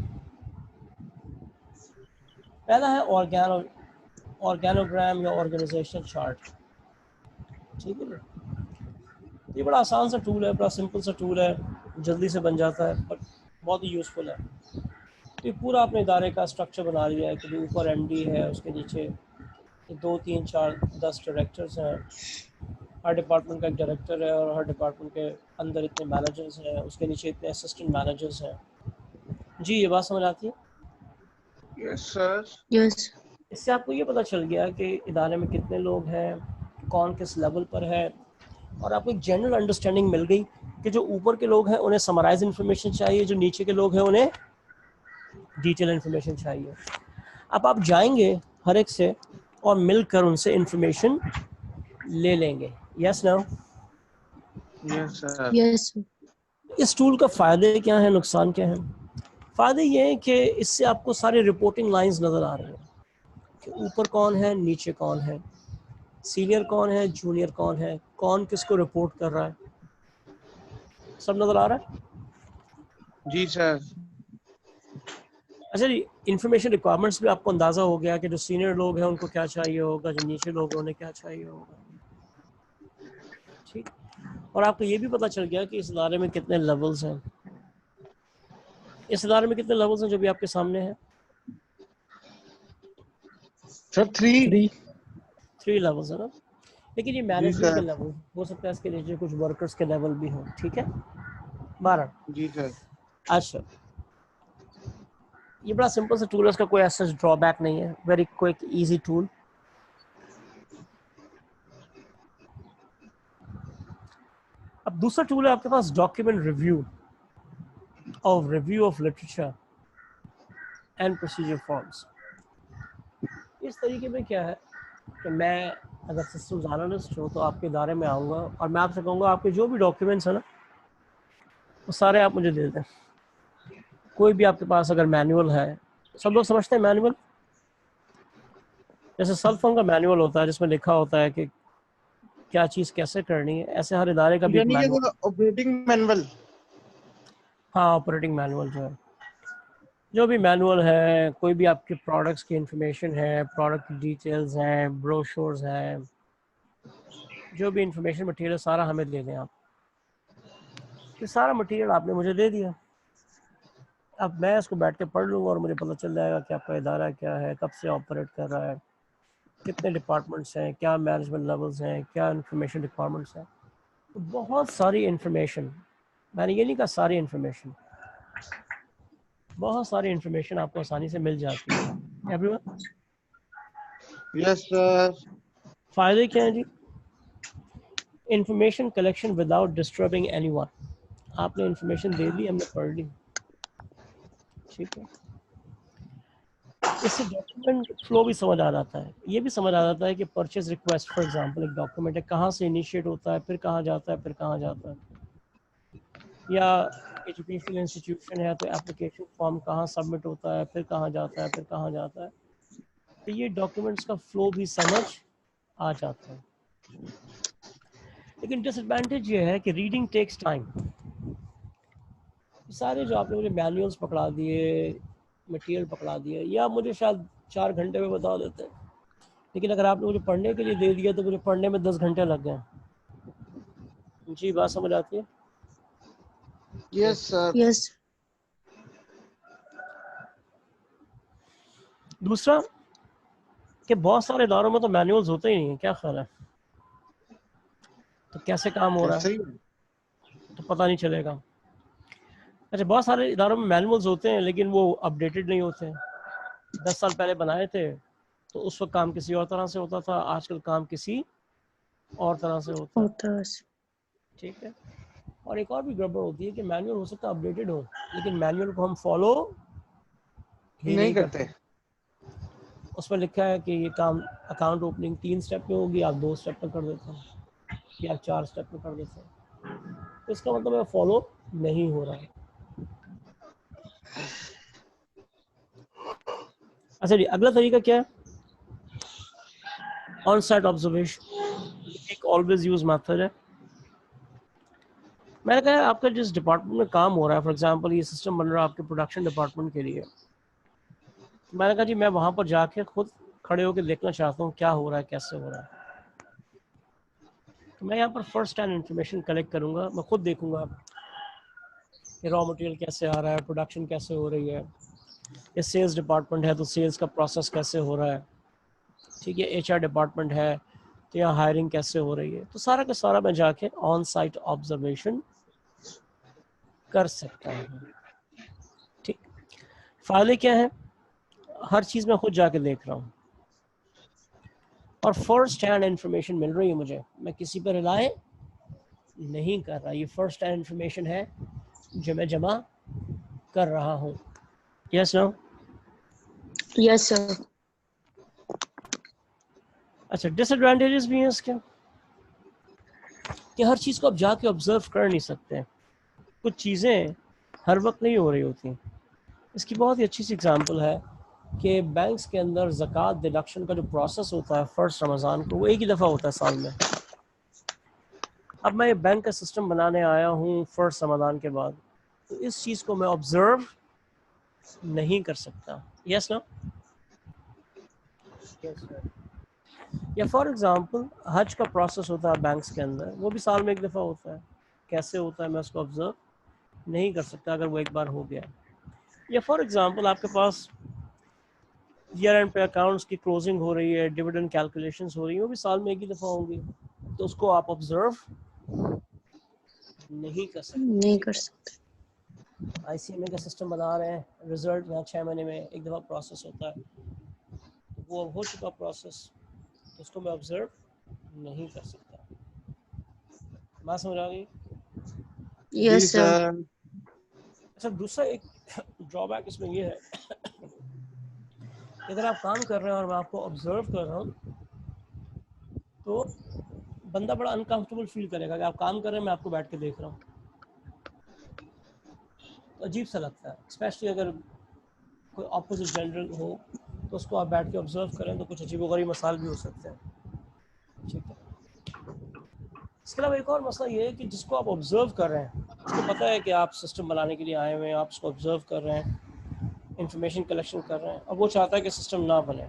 पहला है ऑर्गेनोग्राम या ऑर्गेनाइजेशन चार्ट, ठीक है। ये बड़ा आसान सा टूल है, बड़ा सिंपल सा टूल है, जल्दी से बन जाता है, बट बहुत ही यूज़फुल है। तो ये पूरा अपने इदारे का स्ट्रक्चर बना लिया है कि ऊपर एमडी है, उसके नीचे 2, 3, 4, 10 डायरेक्टर्स हैं। हर डिपार्टमेंट का एक डायरेक्टर है और हर डिपार्टमेंट के अंदर इतने मैनेजर्स हैं, उसके नीचे इतने असिस्टेंट मैनेजर्स हैं। जी, ये बात समझ आती है? Yes sir. यस। इससे आपको ये पता चल गया कि इदारे में कितने लोग हैं, कौन किस लेवल पर है, और आपको एक जनरल अंडरस्टैंडिंग मिल गई कि जो ऊपर के लोग हैं उन्हें समराइज इन्फॉर्मेशन चाहिए, जो नीचे के लोग हैं उन्हें डिटेल इन्फॉर्मेशन चाहिए। अब आप जाएंगे हर एक से और मिलकर उनसे इन्फॉर्मेशन ले लेंगे। Yes no? Yes sir. Yes. इस टूल का फ़ायदे क्या है, नुकसान क्या है? फ़ायदे ये हैं कि इससे आपको सारी रिपोर्टिंग लाइंस नज़र आ रही हैं कि ऊपर कौन है, नीचे कौन है, सीनियर कौन है, जूनियर कौन है, कौन किसको रिपोर्ट कर रहा है, सब नज़र आ रहा है। जी सर। अच्छा जी, इन्फॉर्मेशन रिक्वायरमेंट्स भी आपको अंदाज़ा हो गया कि जो सीनियर लोग हैं उनको क्या चाहिए होगा, जो नीचे लोग हैं उन्हें क्या चाहिए होगा, ठीक। और आपको ये भी पता चल गया कि इस इदारे में कितने लेवल्स हैं। इस इदारे में कितने लेवल्स हैं जो भी आपके सामने हैं? सर 3 लेवल्स है ना। लेकिन ये मैनेजमेंट के लेवल हो सकता है, इसके नीचे कुछ वर्कर्स के लेवल भी हों, ठीक है। 12। जी सर। अच्छा, ये बड़ा सिंपल सा टूल है, इसका कोई ऐसा ड्रॉबैक नहीं है, वेरी क्विक इजी टूल। अब दूसरा टूल है आपके पास document review of literature and procedure forms. इस तरीके में क्या है कि मैं अगर सिस्टम्स एनालिस्ट हो तो आपके इदारे में आऊँगा और मैं आपसे कहूँगा आपके जो भी डॉक्यूमेंट्स हैं ना वो सारे आप मुझे दे दें। कोई भी आपके पास अगर मैनुअल है, सब लोग समझते हैं मैनुअल, जैसे सेल फोन का मैनुअल होता है जिसमें लिखा होता है कि क्या चीज़ कैसे करनी है, ऐसे हर इदारे का भी एक यानी कि मैनुअल। Operating manual. हाँ, ऑपरेटिंग मैनुअल जो है, जो भी मैनुअल है, कोई भी आपके प्रोडक्ट्स की इंफॉर्मेशन है, प्रोडक्ट की डिटेल्स हैं, ब्रोशर्स हैं, जो भी इंफॉर्मेशन मटेरियल सारा हमें दे दें आप। ये सारा मटेरियल आपने मुझे दे दिया, अब मैं इसको बैठ के पढ़ लूँगा और मुझे पता चल जाएगा कि आपका इदारा क्या है, कब से ऑपरेट कर रहा है, कितने डिपार्टमेंट्स हैं, क्या मैनेजमेंट लेवल्स हैं, क्या इंफॉर्मेशन रिक्वायरमेंट्स हैं। तो बहुत सारी इंफॉर्मेशन, मैंने ये नहीं कहा सारी इंफॉर्मेशन, बहुत सारी इंफॉर्मेशन आपको आसानी से मिल जाती है। Everyone, yes sir. फ़ायदे क्या हैं जी? Information collection without disturbing anyone. आपने इंफॉर्मेशन दे दी, हमने पढ़ ली, ठीक है। इससे डॉक्यूमेंट फ्लो भी समझ आ जाता है, ये भी समझ आ जाता है कि परचेज रिक्वेस्ट फॉर एग्जांपल एक डॉक्यूमेंट है, कहाँ से इनिशिएट होता है, फिर कहाँ जाता है, फिर कहाँ जाता है। या एजुकेशनल इंस्टीट्यूशन है तो एप्लीकेशन फॉर्म कहाँ सबमिट होता है, फिर कहाँ जाता है, फिर कहाँ जाता है। तो ये डॉक्यूमेंट्स का फ्लो भी समझ आ जाता है। लेकिन डिसएडवांटेज ये है कि रीडिंग टेक्स टाइम। सारे जो आपने मुझे मैनुअल्स पकड़ा दिए, मटेरियल पकड़ा दिए, या मुझे शायद 4 घंटे में बता देते हैं, लेकिन अगर आपने मुझे पढ़ने के लिए दे दिया तो मुझे पढ़ने में 10 घंटे लग गए। जी, बात समझ आती है? Yes sir. Yes. दूसरा कि बहुत सारे इदारों में तो मैनुअल्स होते ही नहीं है, क्या ख्याल है? तो कैसे काम हो रहा है सही। तो पता नहीं चलेगा। अच्छा, बहुत सारे इदारों में मैनुअल्स होते हैं लेकिन वो अपडेटेड नहीं होते हैं। 10 साल पहले बनाए थे तो उस वक्त काम किसी और तरह से होता था, आजकल काम किसी और तरह से होता है, Authors. ठीक है। और एक और भी गड़बड़ होती है कि मैनुअल हो सकता है अपडेटेड हो, लेकिन मैनुअल को हम फॉलो ही नहीं नहीं करते। करते। उसमें लिखा है कि ये काम अकाउंट ओपनिंग 3 स्टेप में होगी, आप 2 स्टेप में कर देते हैं या 4 स्टेप में कर देते हैं, तो इसका मतलब है फॉलो नहीं हो रहा है। अच्छा जी, अगला तरीका क्या है? ऑन साइट ऑब्जर्वेशन, एक ऑलवेज यूज मेथड है। मैंने कहा आपका जिस डिपार्टमेंट में काम हो रहा है, फॉर एग्जांपल ये सिस्टम बन रहा है आपके प्रोडक्शन डिपार्टमेंट के लिए, मैंने कहा जी मैं वहाँ पर जाके खुद खड़े होकर देखना चाहता हूँ क्या हो रहा है, कैसे हो रहा है। तो मैं यहाँ पर फर्स्ट हैंड इंफॉर्मेशन कलेक्ट करूँगा, मैं खुद देखूँगा कि रॉ मटेरियल कैसे आ रहा है, प्रोडक्शन कैसे हो रही है। ये सेल्स डिपार्टमेंट है तो सेल्स का प्रोसेस कैसे हो रहा है, ठीक है। HR डिपार्टमेंट है तो यहाँ हायरिंग कैसे हो रही है। तो सारा का सारा मैं जाके ऑन साइट ऑब्जर्वेशन कर सकता हूँ, ठीक। फायदे क्या है? हर चीज़ मैं खुद जाके देख रहा हूँ और फर्स्ट हैंड इंफॉर्मेशन मिल रही है मुझे, मैं किसी पर रिलाय नहीं कर रहा। ये फर्स्ट हैंड इंफॉर्मेशन है जो मैं जमा कर रहा हूँ। Yes no? Yes, sir. अच्छा, डिसएडवांटेजेस भी हैं इसके कि हर चीज़ को आप जाके ऑब्जर्व कर नहीं सकते, कुछ चीज़ें हर वक्त नहीं हो रही होती। इसकी बहुत ही अच्छी सी एग्जांपल है कि बैंक्स के अंदर ज़कात डिडक्शन का जो प्रोसेस होता है फर्स्ट रमज़ान को, वो एक ही दफ़ा होता है साल में। अब मैं ये बैंक का सिस्टम बनाने आया हूँ फर्स्ट रमज़ान के बाद, तो इस चीज़ को मैं ऑब्जर्व नहीं कर सकता। यस ना? या फॉर एग्जांपल हज का प्रोसेस होता है बैंक्स के अंदर, वो भी साल में एक दफ़ा होता है, कैसे होता है मैं उसको ऑब्जर्व नहीं कर सकता अगर वो एक बार हो गया। या फॉर एग्जांपल आपके पास ईयर एंड पे अकाउंट्स की क्लोजिंग हो रही है, डिविडेंड कैलकुलेशंस हो रही है, वो भी साल में एक ही दफ़ा होंगी, तो उसको आप ऑब्जर्व नहीं कर सकते। नहीं कर सकते। ICMA का सिस्टम बना रहे हैं, रिजल्ट यहाँ 6 महीने में एक दफ़ा प्रोसेस होता है, वो हो चुका प्रोसेस, तो उसको मैं ऑब्जर्व नहीं कर सकता। बात समझ आ गई? Yes, sir. अच्छा, दूसरा एक ड्रॉबैक इसमें ये है कि अगर आप काम कर रहे हैं और मैं आपको ऑब्जर्व कर रहा हूँ तो बंदा बड़ा अनकंफर्टेबल फील करेगा कि आप काम कर रहे हैं, मैं आपको बैठ के देख रहा हूँ। तो अजीब सा लगता है, स्पेशली अगर कोई अपोजिट जेंडर हो तो उसको आप बैठ के ऑब्जर्व करें तो कुछ अजीबोगरीब मसाइल भी हो सकते हैं। ठीक है, इसके अलावा एक और मसला ये है कि जिसको आप ऑब्जर्व कर रहे हैं उसको पता है कि आप सिस्टम बनाने के लिए आए हुए हैं, आप उसको ऑब्जर्व कर रहे हैं, इंफॉर्मेशन कलेक्शन कर रहे हैं, अब वो चाहता है कि सिस्टम ना बने,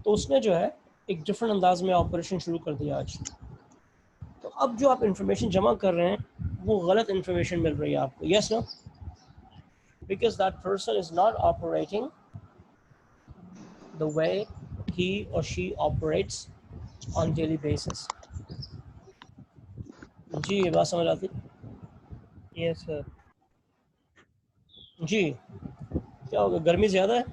तो उसने जो है एक डिफरेंट अंदाज में ऑपरेशन शुरू कर दिया आज। तो अब जो आप इंफॉर्मेशन जमा कर रहे हैं वो गलत इंफॉर्मेशन मिल रही है आपको। Yes no, because that person is not operating the way he और she operates on daily basis. जी ये बात समझ आती? Yes sir. जी क्या होगा, गर्मी ज़्यादा है?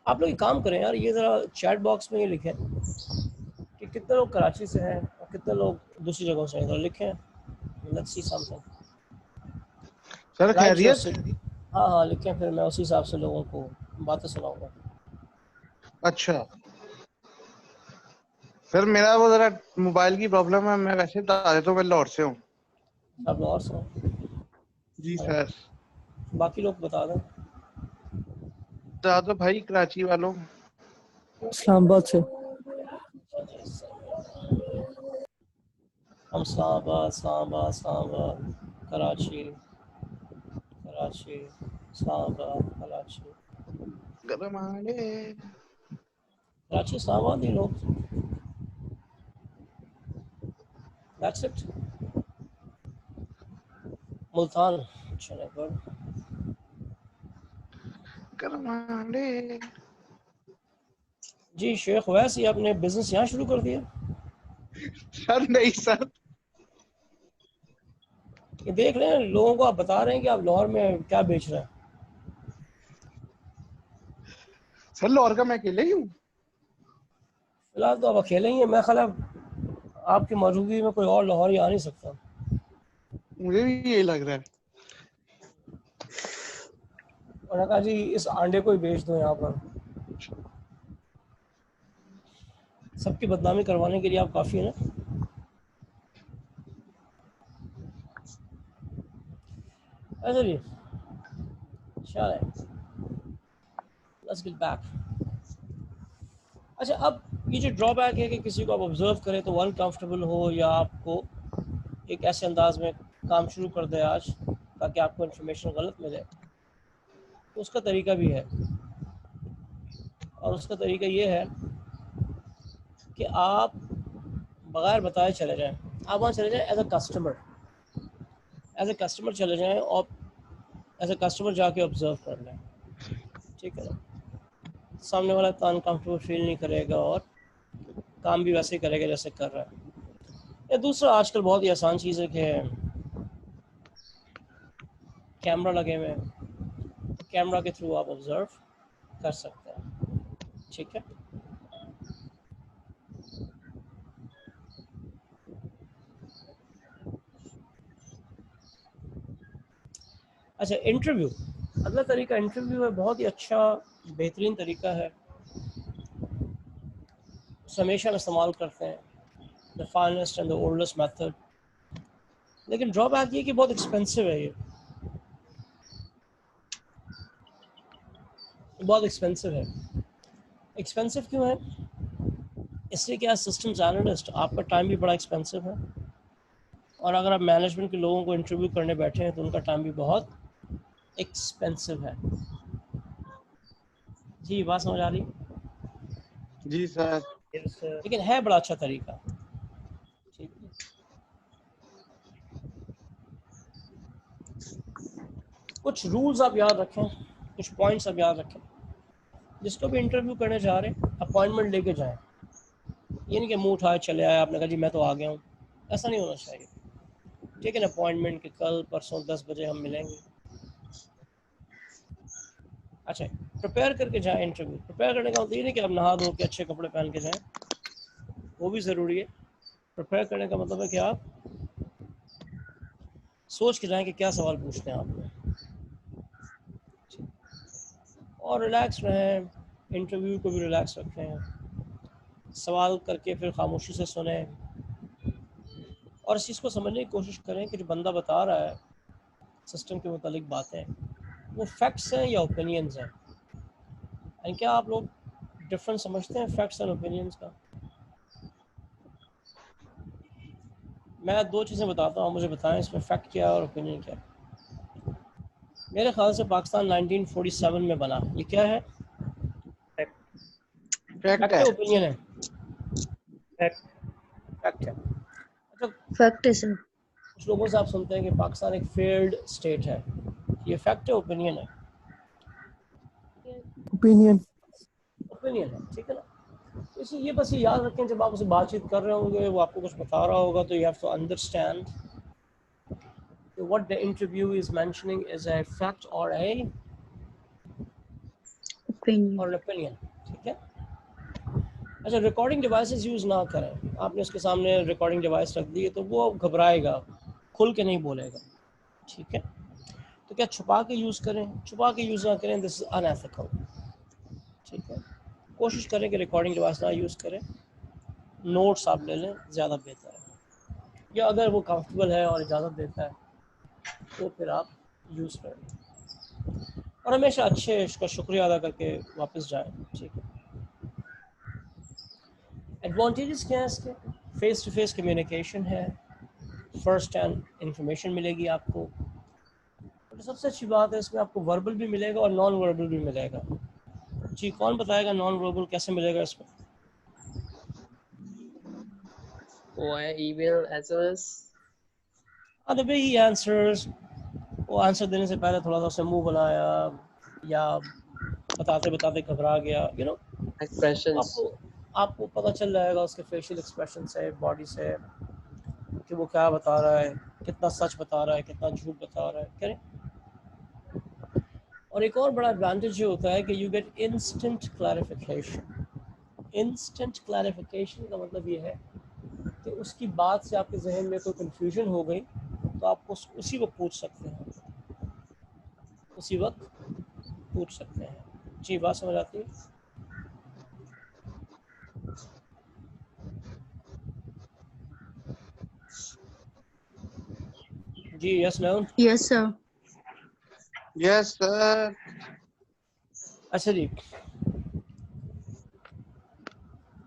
आप लोग एक काम करें यार, ये ज़रा चैट बॉक्स में ये लिखें कि कितने लोग कराची से हैं और कितने लोग दूसरी जगहों से हैं, ज़रा लिखें। Let's see something. सर खैरियत? हाँ हाँ लिखें, फिर मैं उसी हिसाब से लोगों को बातें सुनाऊंगा। अच्छा सर, मेरा वो जरा मोबाइल की प्रॉब्लम है, मैं वैसे बता देता हूँ, मैं लाहौर से हूँ। आप लाहौर से हैं? जी सर। बाकी लोग बता दें। बता दो भाई कराची वालों। इस्लामाबाद से। हम इस्लामाबाद, कराची, इस्लामाबाद, कराची, इस्लामाबाद ही लोग। That's it. मुल्तान, चले पर। जी शेख वैस, ये आपने बिजनेस यहाँ शुरू कर दिया? सर नहीं सर, ये देख रहे हैं लोगों को आप बता रहे हैं कि आप लाहौर में क्या बेच रहे हैं। सर लाहौर का मैं अकेले ही हूँ। फिलहाल तो आप अकेले ही हैं, मैं ख्याल आपकी मौजूदगी में कोई और लाहौरी आ नहीं सकता। मुझे भी यही लग रहा है। उन्होंने कहा जी इस अंडे को ही बेच दो यहाँ पर, सबकी बदनामी करवाने के लिए आप काफ़ी है ना। ऐसा जी चलें, लेट्स गेट बैक। अच्छा, अब ये जो ड्रॉबैक है कि किसी को आप ऑब्जर्व करें तो वो अनकम्फर्टेबल हो या आपको एक ऐसे अंदाज में काम शुरू कर दे आज ताकि आपको इन्फॉर्मेशन गलत मिले, तो उसका तरीका भी है। और उसका तरीका ये है कि आप बगैर बताए चले जाएं, आप वहाँ चले जाएं एज अ कस्टमर चले जाएं और एज अ कस्टमर जाके ऑब्जर्व कर लें। ठीक है ना, सामने वाला इतना अनकम्फर्टेबल फील नहीं करेगा और काम भी वैसे ही करेगा जैसे कर रहा है। या दूसरा, आजकल बहुत ही आसान चीज़ है कि कैमरा लगे हुए हैं, कैमरा के थ्रू आप ऑब्जर्व कर सकते हैं। ठीक है, अच्छा इंटरव्यू, अगला तरीका इंटरव्यू है, बहुत ही अच्छा बेहतरीन तरीका है, हमेशा हम इस्तेमाल करते हैं, the finest and the oldest method. लेकिन ड्रॉबैक ये कि बहुत एक्सपेंसिव है, ये बहुत एक्सपेंसिव है। एक्सपेंसिव क्यों है? इसलिए कि एज सिस्टम्स एनालिस्ट आपका टाइम भी बड़ा एक्सपेंसिव है, और अगर आप मैनेजमेंट के लोगों को इंटरव्यू करने बैठे हैं तो उनका टाइम भी बहुत एक्सपेंसिव है। जी बात समझ आ रही? जी सर। Yes sir. लेकिन है बड़ा अच्छा तरीका। ठीक है, कुछ रूल्स आप याद रखें, कुछ पॉइंट्स आप याद रखें। जिसको भी इंटरव्यू करने जा रहे हैं अपॉइंटमेंट लेके जाएं, ये नहीं कि मुंह उठाए चले आए, आपने कहा जी मैं तो आ गया हूँ, ऐसा नहीं होना चाहिए। ठीक है ना, अपॉइंटमेंट के कल परसों 10 बजे हम मिलेंगे। अच्छा, प्रिपेयर करके जाएं इंटरव्यू। प्रिपेयर करने का मतलब ये नहीं कि आप नहा धो के अच्छे कपड़े पहन के जाएं, वो भी ज़रूरी है। प्रिपेयर करने का मतलब है कि आप सोच के जाएं कि क्या सवाल पूछते हैं आपने, और रिलैक्स रहें, इंटरव्यू को भी रिलैक्स रखें, सवाल करके फिर खामोशी से सुने और इस चीज़ को समझने की कोशिश करें कि जो बंदा बता रहा है सिस्टम के मुतालिक बातें वो फैक्ट्स हैं या ओपिनियंस हैं। एंड क्या आप लोग डिफरेंस समझते हैं फैक्ट्स एंड ओपिनियंस का? मैं दो चीज़ें बताता हूँ, मुझे बताएं इसमें फैक्ट क्या है और ओपिनियन क्या है। मेरे ख्याल से पाकिस्तान 1947 में बना, ये क्या है? फैक्ट फैक्ट है। है ओपिनियन है? फैक्ट है। अच्छा, फैक्ट है सर। कुछ लोगों से आप सुनते हैं कि पाकिस्तान एक फेल्ड स्टेट है, ये फैक्ट है ओपिनियन है? ओपिनियन। ओपिनियन है, ठीक है ना। इसी ये बस ये याद रखें, जब आप उससे बातचीत कर रहे होंगे, वो आपको कुछ बता रहा होगा, तो you have to understand what the interview is mentioning is a fact or an opinion. opinion, ठीक है। अच्छा, रिकॉर्डिंग डिवाइसेस यूज़ ना करें। आपने उसके सामने रिकॉर्डिंग डिवाइस रख दी है तो वो घबराएगा, खुल के नहीं बोलेगा, ठीक है। तो क्या छुपा के यूज़ करें? छुपा के यूज़ ना करें, दिस इज अनएथिकल, ठीक है। कोशिश करें कि रिकॉर्डिंग डिवाइस ना यूज़ करें, नोट्स आप ले लें, ज़्यादा बेहतर है। या अगर वो कंफर्टेबल है और इजाज़त देता है तो फिर आप यूज़ करें और हमेशा अच्छे इसका शुक्रिया अदा करके वापस जाएं, ठीक है। एडवांटेजेस क्या है इसके? फेस टू फेस कम्युनिकेशन है, फर्स्ट हैंड इंफॉर्मेशन मिलेगी आपको, और सबसे अच्छी बात है इसमें आपको वर्बल भी मिलेगा और नॉन वर्बल भी मिलेगा। जी, कौन बताएगा नॉन वर्बल कैसे मिलेगा इसमें? Email SMS. The way he answers, वो आंसर देने से पहले थोड़ा सा उसने मुंह बनाया या बताते बताते घबरा गया, यू नो, एक्सप्रेशंस। आपको पता चल जाएगा उसके फेशियल एक्सप्रेशन से, बॉडी से, कि वो क्या बता रहा है, कितना सच बता रहा है, कितना झूठ बता रहा है, करें। और एक और बड़ा एडवांटेज ये होता है कि you get instant clarification. Instant clarification का मतलब ये है कि उसकी बात से आपके जहन में कोई कंफ्यूजन हो गई तो आप उसी वक्त पूछ सकते हैं, उसी वक्त पूछ सकते हैं। जी, बात समझ आती है? जी, yes no? Yes sir. Yes sir. अच्छा जी,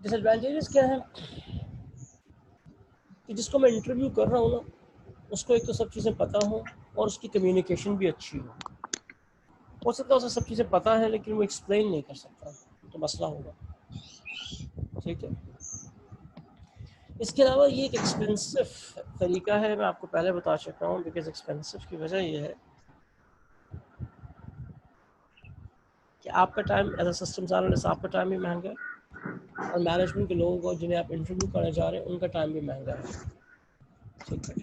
डिसएडवांटेजेस क्या है कि जिसको मैं इंटरव्यू कर रहा हूँ ना, उसको एक तो सब चीज़ें पता हो और उसकी कम्युनिकेशन भी अच्छी हो सकता है उसे सब चीज़ें पता है लेकिन वो एक्सप्लेन नहीं कर सकता, तो मसला होगा, ठीक है। इसके अलावा ये एक एक्सपेंसिव तरीका है, मैं आपको पहले बता चुका हूँ। बिकॉज एक्सपेंसिव की वजह ये है कि आपका time as a systems analyst, आपका टाइम भी महंगा है और मैनेजमेंट के लोगों को जिन्हें आप इंटरव्यू करने जा रहे हैं उनका टाइम भी महंगा है, ठीक है।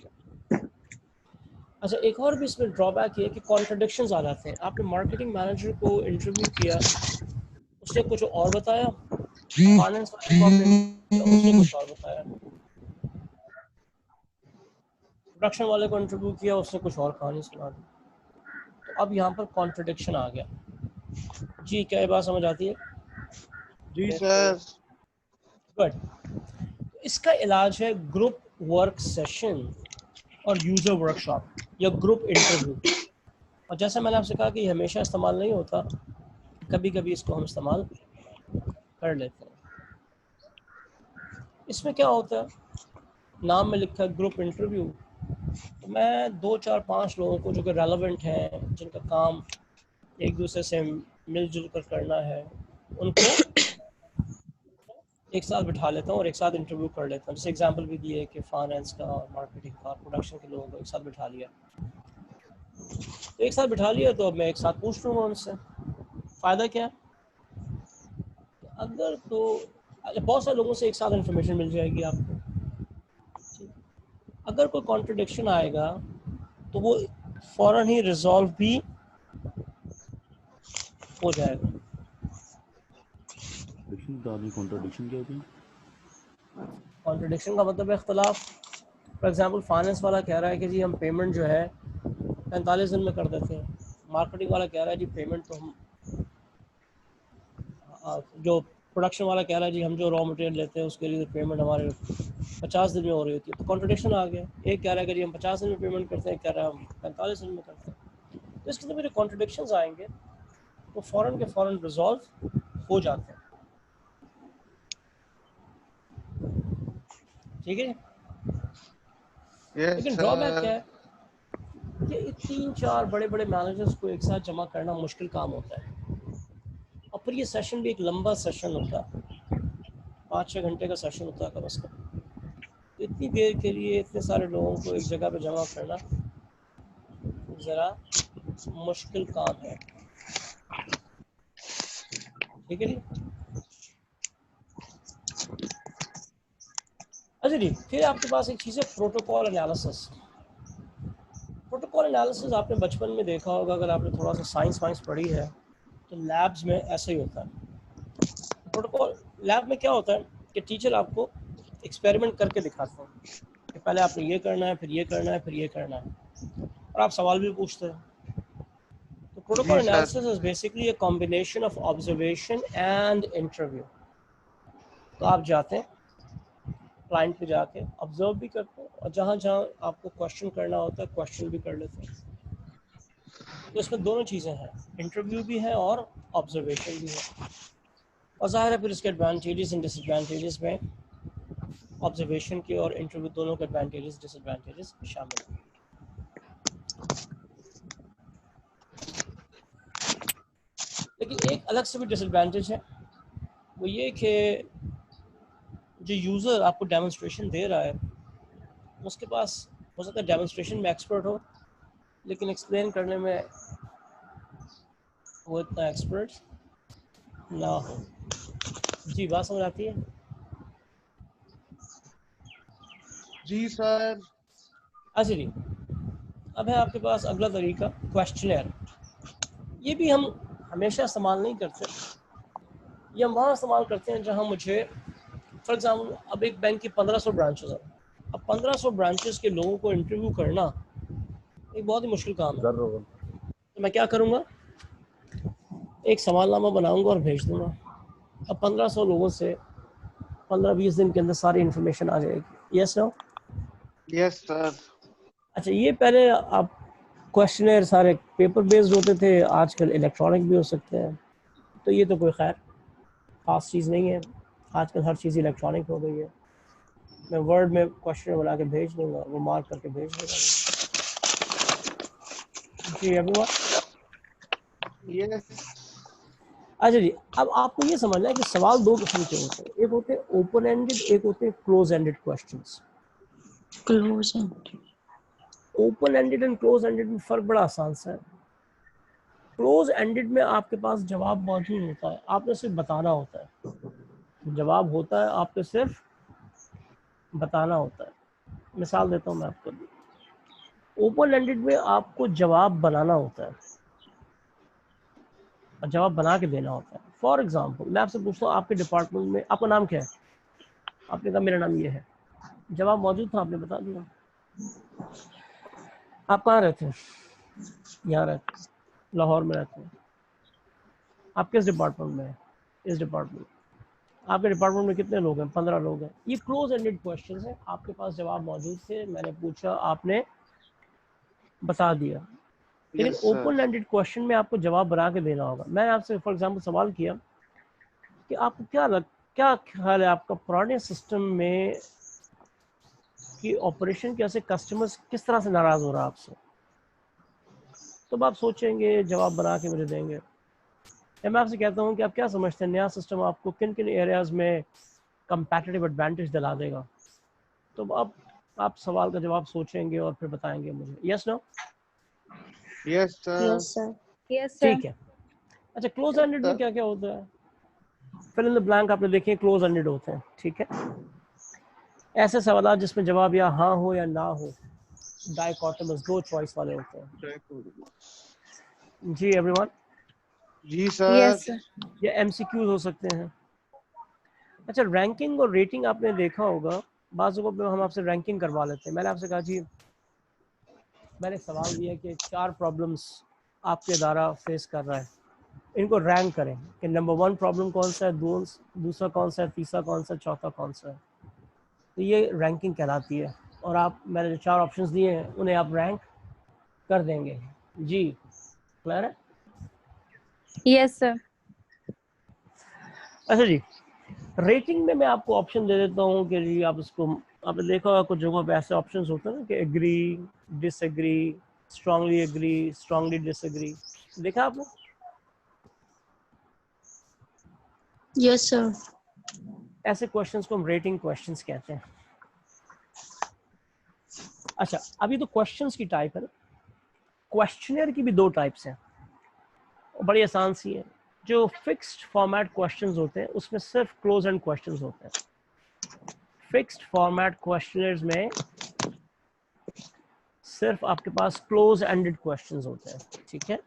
अच्छा, एक और भी इसमें ड्रॉबैक ये है कि कॉन्ट्रडिक्शंस आ जाते हैं। आपने मार्केटिंग मैनेजर को इंटरव्यू किया, उसने कुछ और बताया, फाइनेंस वाले को उसने कुछ और बताया, प्रोडक्शन वाले को इंटरव्यू किया, उसने कुछ और कहानी सुना दी। तो अब यहाँ पर कॉन्ट्रडिक्शन आ गया। जी, क्या ये बात समझ आती है? जी सर। गुड। इसका इलाज है ग्रुप वर्क सेशन और यूजर वर्कशॉप या ग्रुप इंटरव्यू। और जैसा मैंने आपसे कहा कि ये हमेशा इस्तेमाल नहीं होता, कभी कभी इसको हम इस्तेमाल कर लेते हैं। इसमें क्या होता है, नाम में लिखा है ग्रुप इंटरव्यू, तो मैं 2, 4, 5 लोगों को जो कि रेलेवेंट हैं, जिनका काम एक दूसरे से मिलजुल कर करना है, उनको एक साथ बिठा लेता हूँ और एक साथ इंटरव्यू कर लेता हूँ। जैसे एग्जांपल भी दिए कि फाइनेंस का और मार्केटिंग का और प्रोडक्शन के लोगों को एक साथ बिठा लिया, तो एक साथ बिठा लिया तो अब मैं एक साथ पूछ लूँगा उनसे। फ़ायदा क्या है? अगर तो बहुत सारे लोगों से एक साथ इन्फॉर्मेशन मिल जाएगी आपको, अगर कोई कॉन्ट्रडिक्शन आएगा तो वो फ़ौरन ही रिजॉल्व भी हो जाएगा। कॉन्ट्रडिक्शन क्या होती है? कॉन्ट्रडिक्शन का मतलब है इख्तलाफ। फॉर एग्जांपल, फाइनेंस वाला कह रहा है कि जी हम पेमेंट जो है 45 दिन में कर देते हैं, मार्केटिंग वाला कह रहा है जी पेमेंट तो हम जो प्रोडक्शन वाला कह रहा है जी हम जो रॉ मटेरियल लेते हैं उसके लिए पेमेंट हमारे 50 दिन में हो रही होती है, तो कॉन्ट्रडिक्शन आ गया। एक कह रहा है कि जी हम 50 दिन में पेमेंट करते हैं, कह रहा है हम 45 दिन में करते हैं। तो इसके अंदर जो कॉन्ट्रडिक्शंस आएंगे वो फ़ौरन के फ़ौरन रिजॉल्व हो जाते हैं। ठीक है, यस लेकिन ड्रॉबैक क्या है कि 3-4 बड़े बड़े मैनेजर्स को एक साथ जमा करना मुश्किल काम होता है, और फिर ये सेशन भी एक लंबा सेशन होता है, 5-6 घंटे का सेशन होता है कम से कम। तो इतनी देर के लिए इतने सारे लोगों को एक जगह पे जमा करना ज़रा मुश्किल काम है। ठीक है जी। अच्छा जी, फिर आपके पास एक चीज़ है प्रोटोकॉल एनालिसिस। प्रोटोकॉल एनालिसिस आपने बचपन में देखा होगा, अगर आपने थोड़ा सा साइंस वाइंस पढ़ी है तो लैब्स में ऐसा ही होता है। प्रोटोकॉल लैब में क्या होता है कि टीचर आपको एक्सपेरिमेंट करके दिखाते हैं कि पहले आपने ये करना है, फिर ये करना है, फिर ये करना है, और आप सवाल भी पूछते हैं। तो प्रोटोकॉल जी, sir. Analysis is basically a combination of observation and interview. तो आप जाते हैं क्लाइंट पे जाके ऑब्जर्व भी करते हैं, और जहाँ जहाँ आपको क्वेश्चन करना होता है क्वेश्चन भी कर लेते हैं। तो इसमें दोनों चीज़ें हैं, इंटरव्यू भी है और ऑब्जर्वेशन भी है। और ज़ाहिर है फिर इसके एडवांटेजेस एंड डिसएडवांटेजेस में ऑब्जर्वेशन के और इंटरव्यू दोनों के एडवांटेजेस डिसएडवांटेजेस शामिल हैं। लेकिन एक अलग से भी डिसएडवांटेज है, वो ये कि जो यूज़र आपको डेमोन्स्ट्रेशन दे रहा है उसके पास हो सकता है डेमोन्स्ट्रेशन में एक्सपर्ट हो, लेकिन एक्सप्लेन करने में वो इतना एक्सपर्ट ना हो। जी, बात समझ आती है? जी सर। अच्छा जी, अब है आपके पास अगला तरीका क्वेश्चनर। ये भी हम हमेशा इस्तेमाल नहीं करते, ये हम वहाँ इस्तेमाल करते हैं जहाँ मुझे फॉर एग्जाम्पल अब एक बैंक की 1500 ब्रांचेस हैं। अब 1500 ब्रांचेस के लोगों को इंटरव्यू करना एक बहुत ही मुश्किल काम है। तो मैं क्या करूँगा, एक सवालनामा बनाऊँगा और भेज दूँगा। अब 1500 लोगों से 15-20 दिन के अंदर सारी इन्फॉर्मेशन आ जाएगी। Yes no? Yes sir. अच्छा, ये पहले आप क्वेश्चनर सारे पेपर बेस्ड होते थे, आजकल इलेक्ट्रॉनिक भी हो सकते हैं। तो ये तो कोई खैर ख़ास चीज़ नहीं है, आजकल हर चीज़ इलेक्ट्रॉनिक हो गई है। मैं वर्ड में क्वेश्चन बना के भेज दूँगा, वो मार्क करके भेज दूँगा। जी एवरीवन। यस। अच्छा जी, अब आपको ये समझना है कि सवाल दो किस्म के होते हैं, एक होते हैं ओपन एंडेड, एक होते हैं close ended questions. Close ended. Open ended and close ended में फ़र्क बड़ा आसान सा है। क्लोज एंडेड में आपके पास जवाब मौजूद होता है, आपने सिर्फ बताना होता है। जवाब होता है, आपको सिर्फ बताना होता है। मिसाल देता हूँ मैं आपको। ओपन एंडेड में आपको जवाब बनाना होता है और जवाब बना के देना होता है। फॉर एग्जाम्पल मैं आपसे पूछता हूँ आपके डिपार्टमेंट में आपका नाम क्या है, आपने कहा मेरा नाम ये है, जवाब मौजूद था, आपने बता दिया। आप कहाँ रहते हैं? यहाँ रहते हैं, लाहौर में रहते हैं। आप किस डिपार्टमेंट में हैं? इस डिपार्टमेंट। आपके डिपार्टमेंट में कितने लोग हैं? 15 लोग हैं। ये क्लोज एंडेड क्वेश्चन है, आपके पास जवाब मौजूद थे, मैंने पूछा, आपने बता दिया। लेकिन yes open sir. Ended question में आपको जवाब बना के देना होगा। मैंने आपसे फॉर एग्जांपल सवाल किया कि आपको क्या ख्याल है आपका पुराने सिस्टम में कि ऑपरेशन कैसे, कस्टमर्स किस तरह से नाराज़ हो रहा है आपसे, तो आप सोचेंगे, जवाब बना के मुझे देंगे। या मैं आपसे कहता हूँ कि आप क्या समझते हैं नया सिस्टम आपको किन किन एरियाज़ में कंपैटिटिव एडवांटेज दिला देगा, तो अब आप सवाल का जवाब सोचेंगे और फिर बताएंगे मुझे। Yes no? Yes sir. Yes sir. Yes sir. ठीक है। अच्छा, क्लोज एंडेड में क्या क्या होता है? फिल इन द ब्लैंक आपने देखे, क्लोज एंडेड होते हैं। ठीक है, ऐसे सवाल जिसमें जवाब या हाँ हो या ना हो, डाइकोटोमस, दो चॉइस वाले होते हैं। जी एवरीवन। जी सर। Yes sir. ये एमसीक्यूज हो सकते हैं। अच्छा, रैंकिंग और रेटिंग आपने देखा होगा, बाज़ वक़्त हम आपसे रैंकिंग करवा लेते हैं। मैंने आपसे कहा जी, मैंने सवाल दिया कि 4 प्रॉब्लम्स आपके इदारा फेस कर रहा है, इनको रैंक करें कि नंबर 1 प्रॉब्लम कौन सा है, दूसरा कौन सा है, तीसरा कौन सा है, चौथा कौन सा है। तो ये रैंकिंग कहलाती है। और आप, मैंने जो 4 ऑप्शंस दिए हैं उन्हें आप रैंक कर देंगे। जी क्लियर है? Yes sir. अच्छा जी, रेटिंग में मैं आपको ऑप्शन दे देता हूँ कि जी आप इसको, आपने देखा होगा कुछ जगहों पे ऐसे ऑप्शंस होते हैं ना कि agree, disagree, strongly agree, strongly disagree, देखा आपने? Yes sir. ऐसे क्वेश्चंस को हम रेटिंग क्वेश्चंस कहते हैं। अच्छा, अभी तो क्वेश्चंस की टाइप है ना, क्वेश्चनर की भी 2 टाइप्स हैं, बड़ी आसान सी है। जो फिक्स्ड फॉर्मेट क्वेश्चंस होते हैं उसमें सिर्फ क्लोज एंड क्वेश्चंस होते हैं। फिक्स्ड फॉर्मेट क्वेश्चनर्स में सिर्फ आपके पास क्लोज एंडेड क्वेश्चंस होते हैं, ठीक है?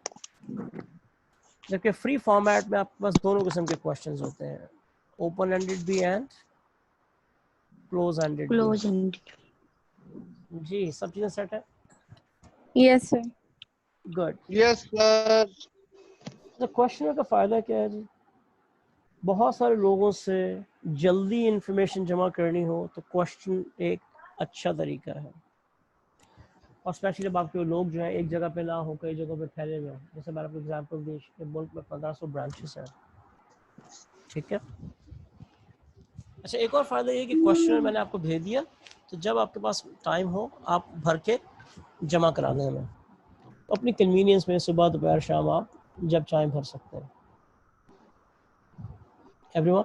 जबकि फ्री फॉर्मेट में आपके पास दोनों किस्म के क्वेश्चंस होते हैं, ओपन एंडेड भी एंड क्लोज एंडेड भी। क्लोज एंड जी सब चीजें सेट है? Yes sir. Good. Yes sir. तो क्वेश्चनर का फायदा क्या है जी? बहुत सारे लोगों से जल्दी इंफॉर्मेशन जमा करनी हो तो क्वेश्चन एक अच्छा तरीका है। और स्पेशली जब आपके लोग जो है एक जगह पे ना हो, कई जगहों पे फैले हुए हैं, जैसे मैंने आपको एग्जांपल दी कि मुल्क में 1500 ब्रांचेस हैं, ठीक है? अच्छा, एक और फायदा ये कि क्वेश्चन मैंने आपको भेज दिया, तो जब आपके पास टाइम हो आप भर के जमा करा दें हमें, तो अपनी कन्वीनियंस में सुबह दोपहर शाम आप जब चाहें भर सकते हैं। एवरीवन?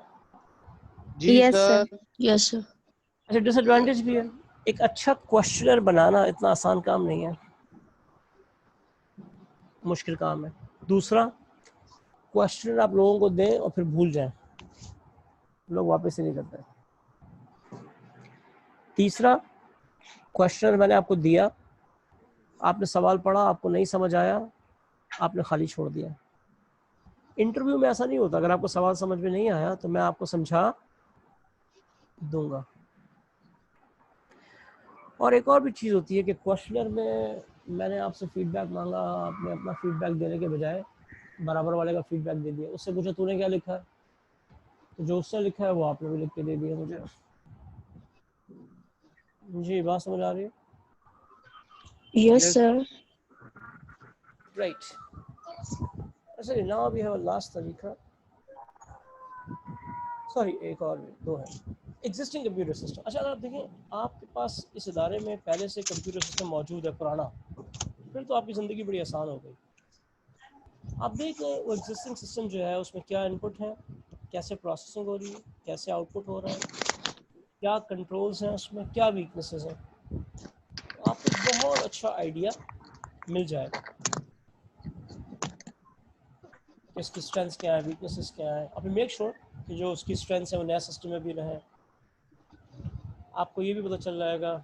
जी yes sir. Sir. Yes sir. अच्छा, डिसएडवांटेज भी है, एक अच्छा क्वेश्चनर बनाना इतना आसान काम नहीं है, मुश्किल काम है। दूसरा, क्वेश्चनर आप लोगों को दें और फिर भूल जाएं, लोग वापस ही नहीं करते। तीसरा, क्वेश्चनर मैंने आपको दिया, आपने सवाल पढ़ा, आपको नहीं समझ आया, आपने खाली छोड़ दिया। इंटरव्यू में ऐसा नहीं होता, अगर आपको सवाल समझ में नहीं आया तो मैं आपको समझा दूंगा। और एक और भी चीज़ होती है कि क्वेश्चनर में मैंने आपसे फीडबैक मांगा, आपने अपना फीडबैक देने के बजाय बराबर वाले का फीडबैक दे दिया। उससे पूछा तूने क्या लिखा है, तो जो उससे लिखा है वो आपने भी लिख के दे दिया मुझे। जी बात समझ आ रही है? Yes sir. राइट। अच्छा, now we have a last तरीका, सॉरी एक और दो है, एग्जिस्टिंग कंप्यूटर सिस्टम। अच्छा, अगर आप देखें आपके पास इस इदारे में पहले से कंप्यूटर सिस्टम मौजूद है पुराना, फिर तो आपकी ज़िंदगी बड़ी आसान हो गई। आप देख रहे हैं वो एग्जिस्टिंग सिस्टम जो है उसमें क्या इनपुट है, कैसे प्रोसेसिंग हो रही है, कैसे आउटपुट हो रहा है, क्या कंट्रोल्स हैं उसमें, क्या वीकनेसेस हैं, तो आपको बहुत अच्छा आइडिया मिल जाएगा कि इसकी स्ट्रेंथ्स क्या है, वीकनेसेस क्या है। आप मेक श्योर कि जो उसकी स्ट्रेंथ्स है वो नया सिस्टम में भी रहें। आपको ये भी पता चल जाएगा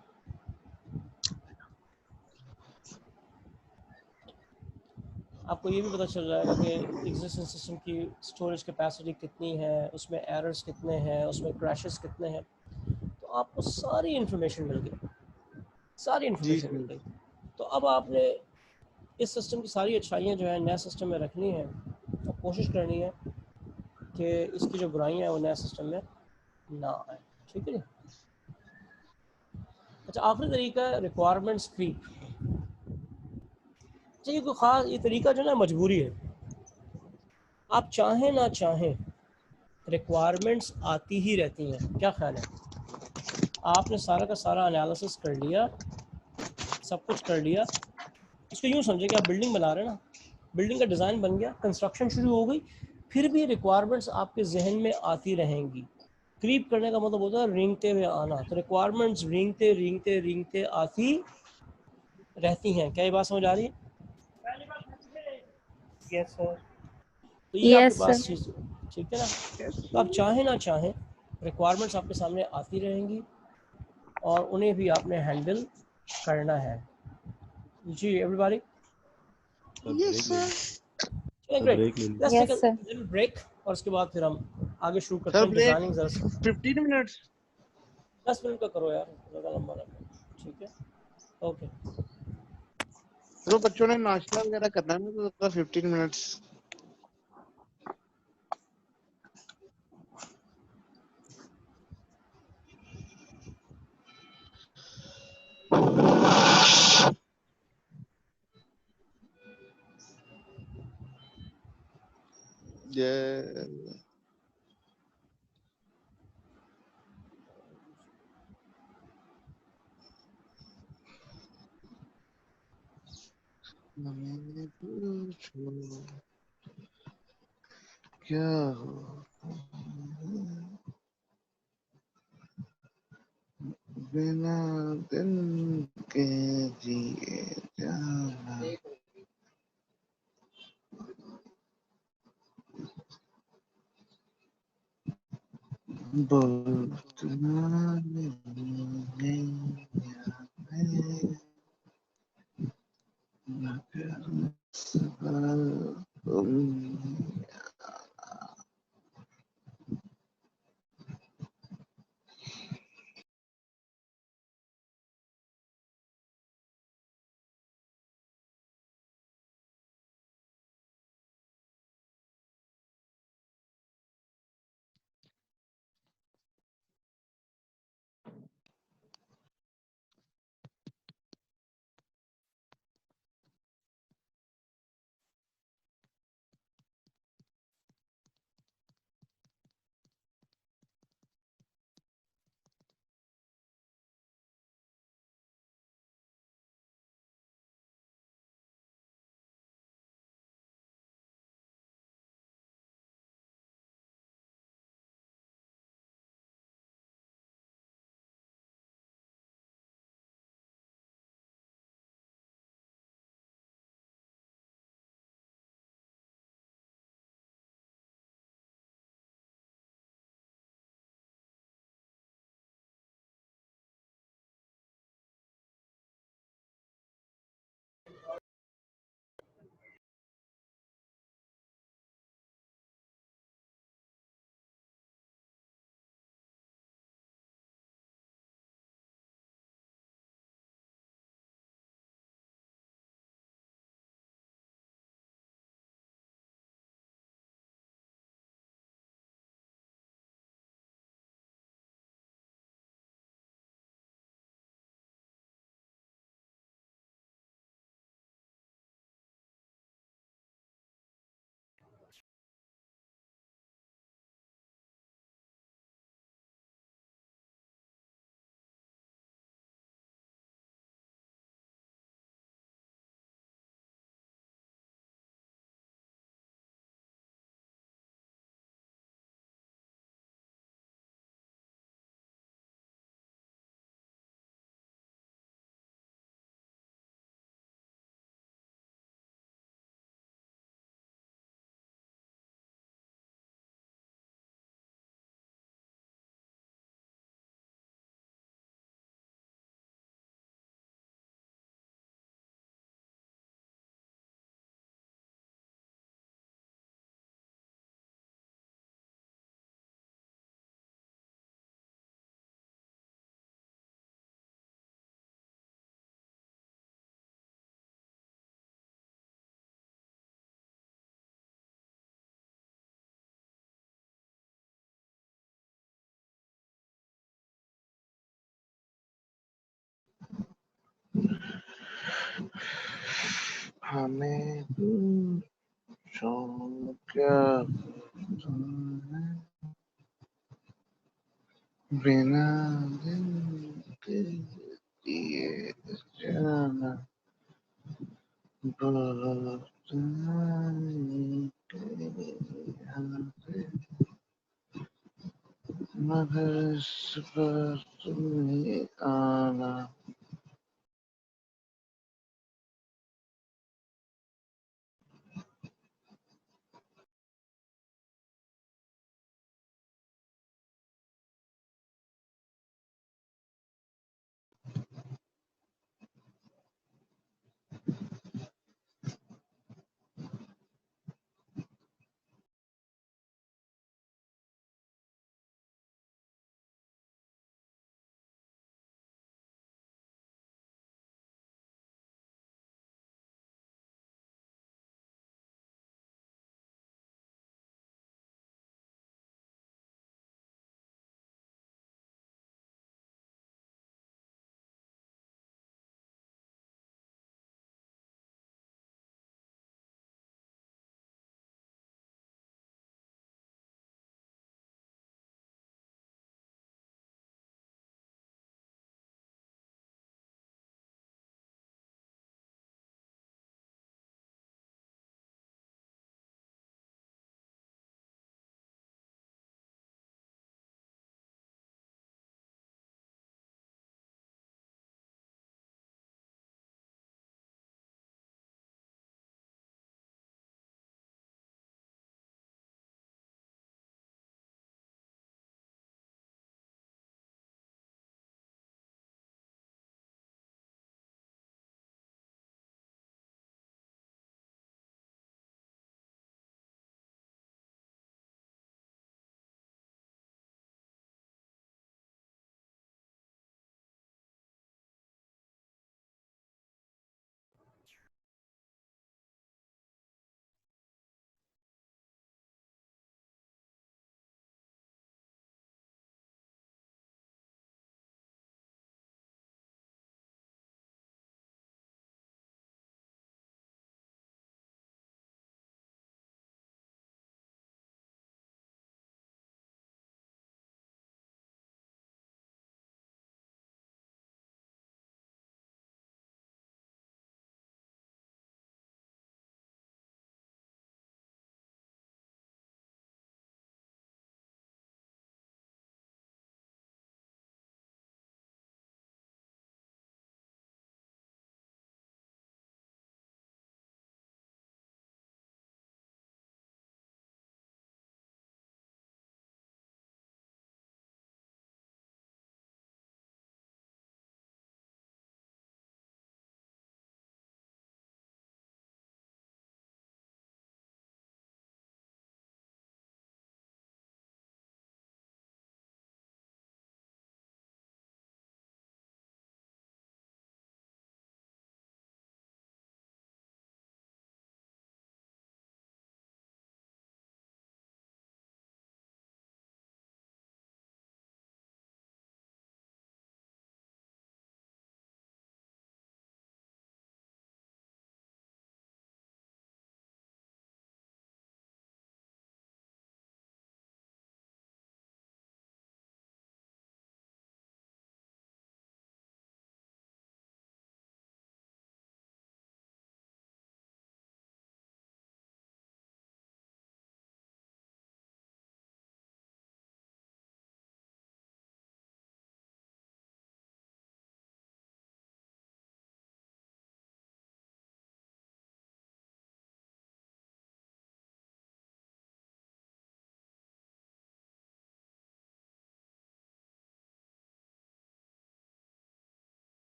कि एग्जिस्टिंग सिस्टम की स्टोरेज कैपेसिटी कितनी है, उसमें एरर्स कितने हैं, उसमें क्रैशेस कितने हैं। तो आपको सारी इन्फॉर्मेशन मिल गई, सारी जी इन्फॉर्मेशन मिल जी। गई। तो अब आपने इस सिस्टम की सारी अच्छाइयाँ जो है नया सिस्टम में रखनी है और कोशिश करनी है कि इसकी जो बुराइयाँ हैं वो नया सिस्टम में ना आए, ठीक है जी? अच्छा, आखिरी तरीका है रिक्वायरमेंट्स क्रीप। ये कोई ख़ास, ये तरीका जो है ना मजबूरी है, आप चाहें ना चाहें रिक्वायरमेंट्स आती ही रहती हैं। क्या ख्याल है? आपने सारा का सारा एनालिसिस कर लिया, सब कुछ कर लिया, इसको यूँ समझे कि आप बिल्डिंग बना रहे हैं ना, बिल्डिंग का डिज़ाइन बन गया, कंस्ट्रक्शन शुरू हो गई, फिर भी रिक्वायरमेंट्स आपके जहन में आती रहेंगी। क्रीप करने का मतलब होता है रेंगते हुए आना। तो रिक्वायरमेंट्स रेंगते रेंगते रेंगते आती रहती हैं। क्या ये बात समझ आ रही है? Yes sir. तो ये आपके यस पास सर। चीज़, ठीक है ना? तो आप चाहें ना चाहें रिक्वायरमेंट्स आपके सामने आती रहेंगी और उन्हें भी आपने हैंडल करना है। जी एवरीबॉडी? सर ब्रेक ले लीजिए। चलिए सर ग्रेट, ब्रेक ले लीजिए। Let's take yes a sir. Little break और उसके बाद फिर हम आगे शुरू करते सर हैं ब्रेक डिजाइनिंग। जरा 15 मिनट्स। 10 मिनट का करो यार, ज़्यादा लंबा ना करो, ठीक है? ओके। तो बच्चों ने नाश्ता वगैरह करना है ना, तो 15 मिनट्स। Yeah. मैंने पूछो क्या हो बिना दिन के जिए जाना बोलना नहीं है मगर सवाल तुम हमें पूछो क्या होता है बिना दिन के दिए जाना बोलना नहीं यहाँ पे मगर इस बार तुम्हें आना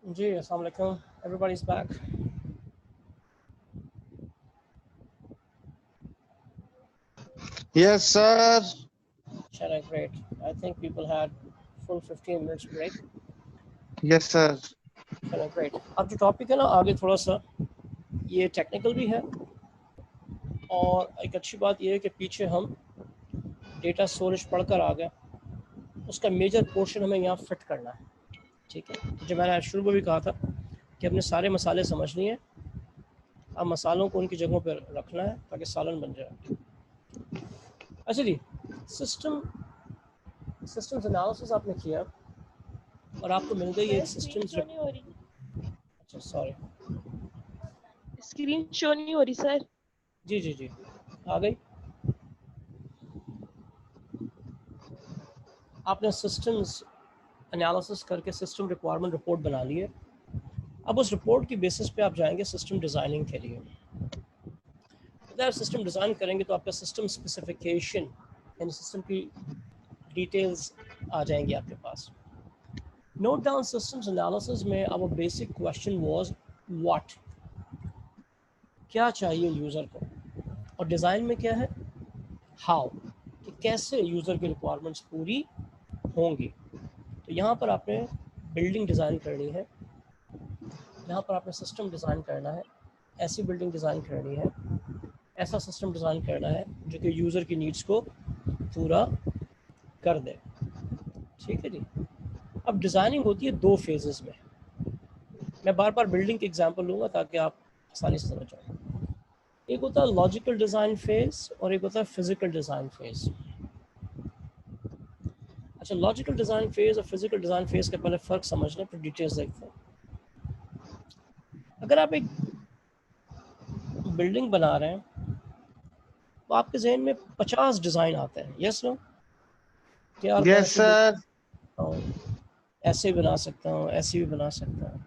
जी अस्सलाम वालेकुम, everybody is back. Yes, sir. चलो great. I think people had full 15 minutes break. Yes, sir. चलो great. अब जो टॉपिक है ना आगे थोड़ा सा ये टेक्निकल भी है और एक अच्छी बात ये है कि पीछे हम डेटा स्टोरेज पढ़कर आ गए, उसका मेजर पोर्शन हमें यहाँ फिट करना है, ठीक है। जो मैंने शुरू में भी कहा था कि अपने सारे मसाले समझ लिए, अब मसालों को उनकी जगहों पर रखना है ताकि सालन बन जाए। अच्छा जी, सिस्टम्स एनालिसिस आपने किया और आपको मिल गई एक सिस्टम्स। नहीं हो रही, अच्छा सॉरी, स्क्रीन शो नहीं हो रही सर। जी जी जी आ गई। आपने सिस्टम्स एनालिसिस करके सिस्टम रिक्वायरमेंट रिपोर्ट बना ली है। अब उस रिपोर्ट की बेसिस पे आप जाएंगे सिस्टम डिज़ाइनिंग के लिए। अगर आप सिस्टम डिज़ाइन करेंगे तो आपका सिस्टम स्पेसिफिकेशन यानी सिस्टम की डिटेल्स आ जाएंगी आपके पास। नोट डाउन सिस्टम्स एनालिसिस में अब बेसिक क्वेश्चन वाज व्हाट, क्या चाहिए यूज़र को, और डिज़ाइन में क्या है हाउ, कि कैसे यूज़र की रिक्वायरमेंट्स पूरी होंगी। तो यहाँ पर आपने बिल्डिंग डिज़ाइन करनी है, यहाँ पर आपने सिस्टम डिज़ाइन करना है, ऐसी बिल्डिंग डिज़ाइन करनी है, ऐसा सिस्टम डिज़ाइन करना है जो कि यूज़र की नीड्स को पूरा कर दे, ठीक है जी। अब डिज़ाइनिंग होती है दो फेजेस में, मैं बार बार बिल्डिंग के एग्जांपल लूँगा ताकि आप आसानी से समझ जाएं। एक होता है लॉजिकल डिज़ाइन फेज और एक होता है फिजिकल डिज़ाइन फेज। अच्छा, लॉजिकल डिज़ाइन फेज और फिजिकल डिज़ाइन फेज के पहले फ़र्क समझ लें, फिर डिटेल्स देखते हैं। अगर आप एक बिल्डिंग बना रहे हैं तो आपके जहन में 50 डिज़ाइन आते हैं, यस नो? कि यार मैं Yes, sir. ऐसे बना सकता हूँ, ऐसे भी बना सकता हूँ,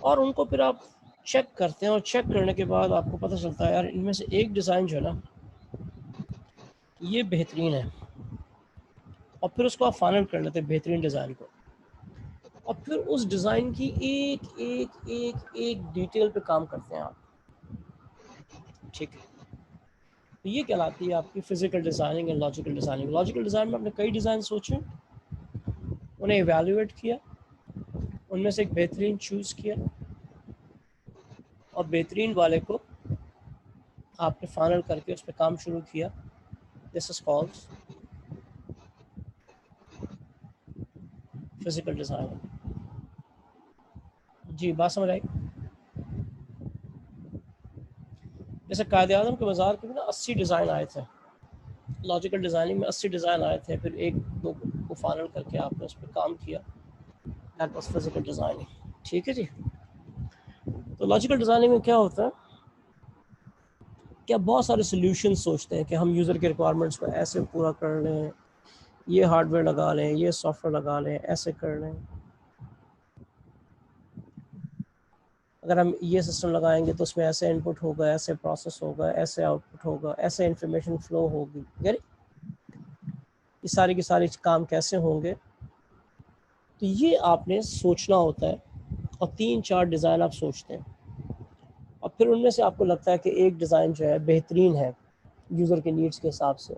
और उनको फिर आप चेक करते हैं और चेक करने के बाद आपको पता चलता है यार इनमें से एक डिज़ाइन जो है ना ये बेहतरीन है, और फिर उसको आप फाइनल कर लेते हैं बेहतरीन डिज़ाइन को, और फिर उस डिज़ाइन की एक एक एक एक डिटेल पे काम करते हैं आप, ठीक है। तो ये कहलाती है आपकी physical designing and logical designing. Logical design में आपने कई डिज़ाइन सोचे, उन्हें इवैल्यूएट किया, उनमें से एक बेहतरीन चूज़ किया और बेहतरीन वाले को आपने फाइनल करके उस पर काम शुरू किया। This is called physical designing. जी बात समझ आई? जैसे कायदे आज़म के बाज़ार के भी ना 80 डिज़ाइन आए थे, लॉजिकल डिज़ाइनिंग में 80 डिज़ाइन आए थे, फिर एक दो को फाइनल करके आपने उस पर काम किया, दैट वाज फिजिकल डिज़ाइनिंग, ठीक है जी। तो लॉजिकल डिज़ाइनिंग में क्या होता है कि आप बहुत सारे सोल्यूशन सोचते हैं कि हम यूज़र के रिक्वायरमेंट्स को ऐसे पूरा कर लें, ये हार्डवेयर लगा लें, ये सॉफ्टवेयर लगा लें, ऐसे कर लें, अगर हम ये सिस्टम लगाएंगे तो उसमें ऐसे इनपुट होगा, ऐसे प्रोसेस होगा, ऐसे आउटपुट होगा, ऐसे इंफॉर्मेशन फ्लो होगी, यानी ये सारे के सारे काम कैसे होंगे। तो ये आपने सोचना होता है और 3-4 डिज़ाइन आप सोचते हैं, और फिर उनमें से आपको लगता है कि एक डिज़ाइन जो है बेहतरीन है यूज़र के नीड्स के हिसाब से,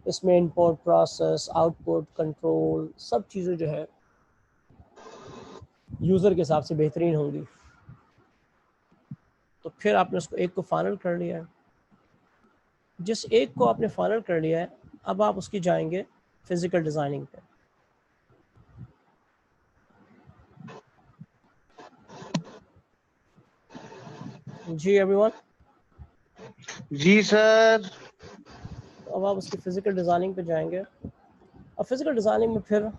इसमें इनपुट प्रोसेस आउटपुट कंट्रोल सब चीज़ें जो है यूज़र के हिसाब से बेहतरीन होंगी। तो फिर आपने उसको एक को फाइनल कर लिया है, जिस एक को आपने फाइनल कर लिया है अब आप उसकी जाएंगे फिजिकल डिज़ाइनिंग पे। जी एवरीवन, जी सर। अब आप उसकी फ़िज़िकल डिज़ाइनिंग पे जाएंगे, और फिज़िकल डिज़ाइनिंग में फिर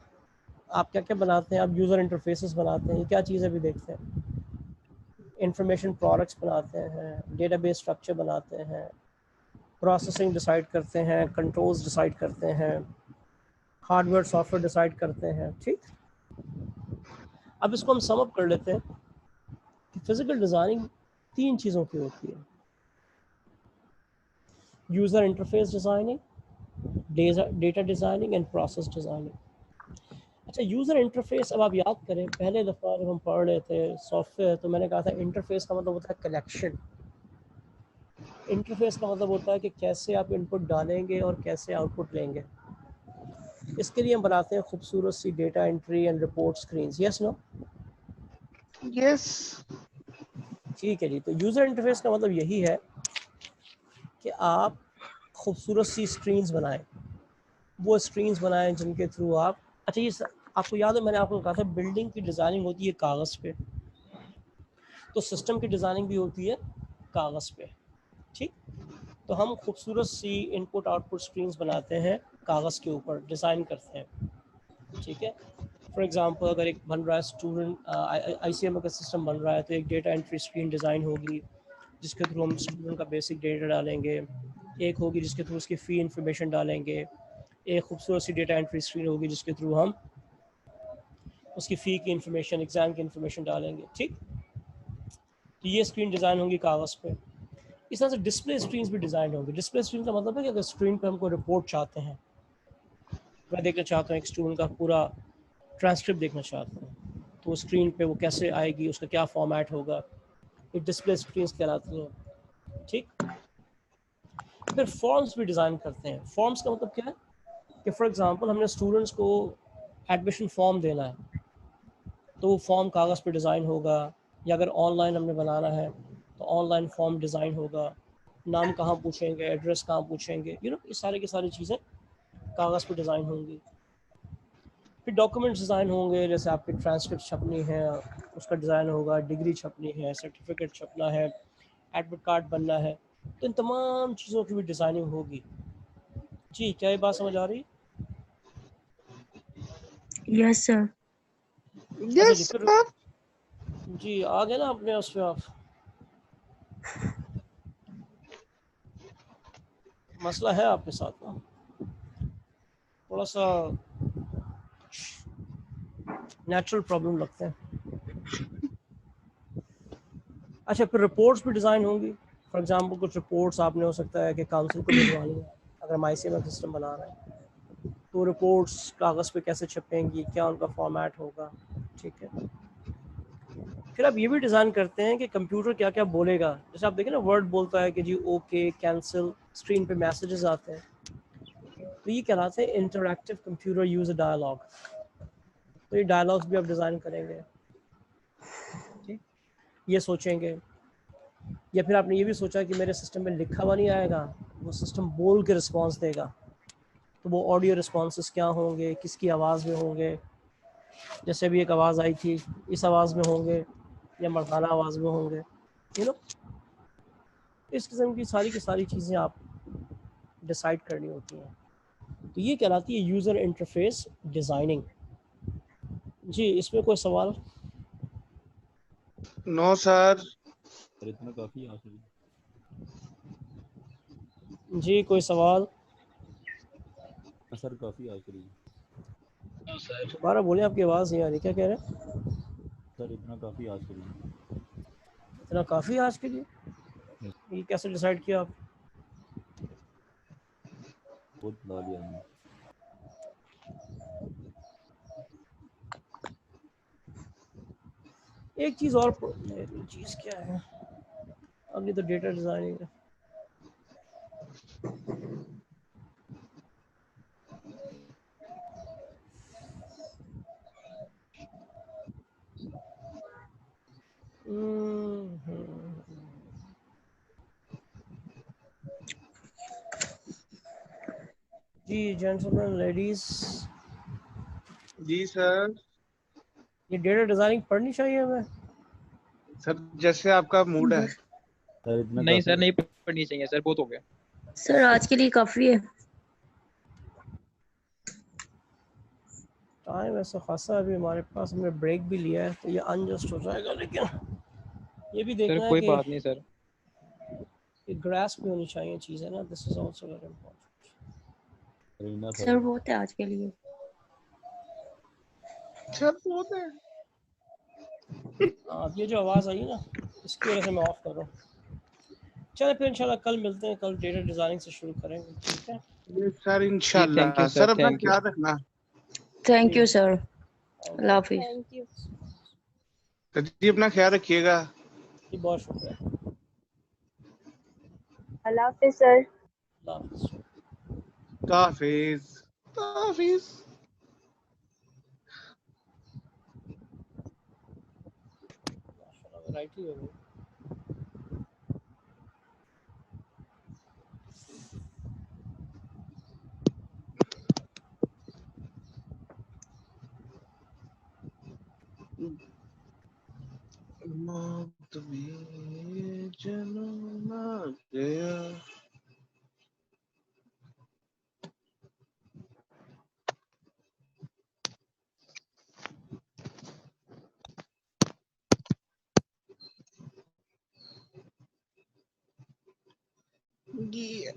आप क्या क्या बनाते हैं, आप यूज़र इंटरफेसेस बनाते हैं, ये क्या चीज़ें भी देखते हैं, इंफॉर्मेशन प्रोडक्ट्स बनाते हैं, डेटाबेस स्ट्रक्चर बनाते हैं, प्रोसेसिंग डिसाइड करते हैं, कंट्रोल्स डिसाइड करते हैं, हार्डवेयर सॉफ्टवेयर डिसाइड करते हैं, ठीक। अब इसको हम सम अप कर लेते हैं कि फिज़िकल डिज़ाइनिंग 3 चीज़ों की होती है, user interface designing, data designing and process designing. अच्छा, यूज़र इंटरफेस, अब आप याद करें पहले दफ़ा जब हम पढ़ रहे थे सॉफ्टवेयर, तो मैंने कहा था इंटरफेस का मतलब होता है कलेक्शन। इंटरफेस का मतलब होता है कि कैसे आप इनपुट डालेंगे और कैसे आउटपुट लेंगे। इसके लिए हम बनाते हैं खूबसूरत सी data entry and report screens. Yes no? Yes. ठीक है जी। तो यूज़र इंटरफेस का मतलब यही है कि आप खूबसूरत सी स्क्रीन्स बनाएं, वो स्क्रीन्स बनाएं जिनके थ्रू आप, अच्छा ये आपको याद है मैंने आपको कहा था बिल्डिंग की डिज़ाइनिंग होती है कागज़ पे, तो सिस्टम की डिज़ाइनिंग भी होती है कागज़ पे। ठीक, तो हम खूबसूरत सी इनपुट आउटपुट स्क्रीन्स बनाते हैं कागज़ के ऊपर, डिज़ाइन करते हैं। ठीक है, फॉर एग्जांपल अगर एक बन रहा है स्टूडेंट ICMA का सिस्टम बन रहा है, तो एक डेटा एंट्री स्क्रीन डिज़ाइन होगी जिसके थ्रू हम स्टूडेंट का बेसिक डेटा डालेंगे, एक होगी जिसके थ्रू उसकी फ़ी इंफॉर्मेशन डालेंगे, एक खूबसूरत सी डेटा एंट्री स्क्रीन होगी जिसके थ्रू हम उसकी फ़ी की इंफॉर्मेशन, एग्ज़ाम की इंफॉर्मेशन डालेंगे। ठीक, तो ये स्क्रीन डिज़ाइन होंगी कागज़ पे। इस तरह से डिस्प्ले स्क्रीन्स भी डिज़ाइन होंगी। डिस्प्ले स्क्रीन का मतलब है कि अगर स्क्रीन पे हमको रिपोर्ट चाहते हैं, मैं देखना चाहता हूँ एक स्टूडेंट का पूरा ट्रांसक्रिप्ट देखना चाहता हूँ, तो स्क्रीन पे वो कैसे आएगी, उसका क्या फॉर्मेट होगा, ये डिस्प्ले स्क्रीन्स कहलाती हैं। ठीक, फिर फॉर्म्स भी डिज़ाइन करते हैं। फॉर्म्स का मतलब क्या है कि फॉर एग्जांपल हमने स्टूडेंट्स को एडमिशन फॉर्म देना है, तो वो फॉर्म कागज़ पे डिज़ाइन होगा, या अगर ऑनलाइन हमने बनाना है तो ऑनलाइन फॉर्म डिज़ाइन होगा, नाम कहाँ पूछेंगे, एड्रेस कहाँ पूछेंगे, यू नो, ये सारी की सारी चीज़ें कागज़ पे डिज़ाइन होंगी। फिर डॉक्यूमेंट्स डिज़ाइन होंगे, जैसे आपकी ट्रांसक्रिप्ट छपनी है उसका डिज़ाइन होगा, डिग्री छपनी है, सर्टिफिकेट छपना है, एडमिट कार्ड बनना है, तो इन तमाम चीज़ों की भी डिज़ाइनिंग होगी। जी, क्या ये बात समझ आ रही है? Yes, sir. अच्छा जी, यस फिर सर। जी आ गए ना अपने उस पर आप, मसला है आपके साथ ना, थोड़ा सा नेचुरल प्रॉब्लम लगते हैं। अच्छा, फिर रिपोर्ट्स भी डिज़ाइन होंगी। फॉर एग्जांपल कुछ रिपोर्ट्स आपने हो सकता है कि काउंसिल को भिजवानी है, अगर हम ICMA सिस्टम बना रहे हैं, तो रिपोर्ट्स कागज़ पे कैसे छपेंगी, क्या उनका फॉर्मेट होगा। ठीक है, फिर आप ये भी डिज़ाइन करते हैं कि कंप्यूटर क्या क्या बोलेगा। जैसे आप देखें ना, वर्ड बोलता है कि जी ओके, कैंसिल, स्क्रीन पे मैसेजेस आते हैं, तो ये कहलाते हैं इंटरैक्टिव कंप्यूटर यूज़र डायलॉग। तो ये डायलॉग्स भी आप डिज़ाइन करेंगे। ठीक, ये सोचेंगे, या फिर आपने ये भी सोचा कि मेरे सिस्टम में लिखा हुआ नहीं आएगा, वो सिस्टम बोल के रिस्पांस देगा, तो वो ऑडियो रिस्पॉन्सेस क्या होंगे, किसकी आवाज़ में होंगे, जैसे अभी एक आवाज़ आई थी इस आवाज़ में होंगे या मर्दाना आवाज़ में होंगे, यू नो, इस किस्म की सारी चीज़ें आप डिसाइड करनी होती हैं। तो ये कहलाती है यूज़र इंटरफेस डिज़ाइनिंग। जी, इसमें कोई सवाल? No sir. सर इतना काफ़ी है आखिरी। जी, कोई सवाल? सर काफ़ी आखिरी। दोबारा बोले, आपकी आवाज़ नहीं आ रही, क्या कह रहे हैं? सर इतना काफ़ी आखिरी। इतना काफ़ी आज के लिए? ये कैसे डिसाइड किया आप? बहुत ला लिया हमने। एक चीज़ और, चीज़ क्या है, अगली तो डेटा डिज़ाइनिंग है। जी जेंटलमैन, लेडीज, जी सर। ये डेटा डिज़ाइनिंग पढ़नी चाहिए हमें? सर जैसे आपका मूड है। सर इतना नहीं काफ़ी। सर, नहीं पढ़नी चाहिए सर, बहुत हो गया। सर आज के लिए काफी है। टाइम ऐसा खासा अभी हमारे पास, हमने ब्रेक भी लिया है, तो ये अनजस्ट हो जाएगा, लेकिन ये भी सर देखना है कोई कि बात नहीं सर। ग्रास्प भी होनी चाहिए चीज़ें ना, this is also very important. Reena sir बहुत है आज के लिए। सर बहुत है। अब ये जो आवाज़ आई ना, इसकी वजह से मैं ऑफ कर रहा हूँ। चलो फिर इंशाल्लाह कल मिलते हैं, कल डेटा डिज़ाइनिंग से शुरू करेंगे। ठीक है सर जी, थैंक इंशाल्लाह। यू सर सर, अपना थैंक यू। ख्याल रखना। Thank you sir. अल्लाह हाफिज। Thank you. जी अपना ख्याल रखिएगा। जी बहुत शुक्रिया। अल्लाह हाफिज सर। अल्लाह हाफिज़। ताफिज ताफिज। माशाल्लाह वैरायटी हो गई। मौत में जन्म आ गया। Yeah.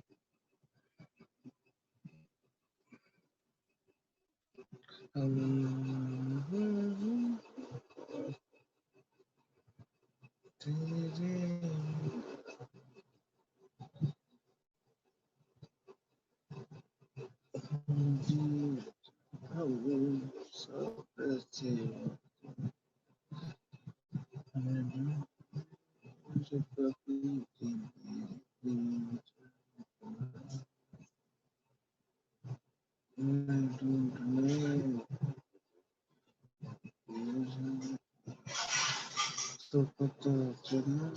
तो पता चला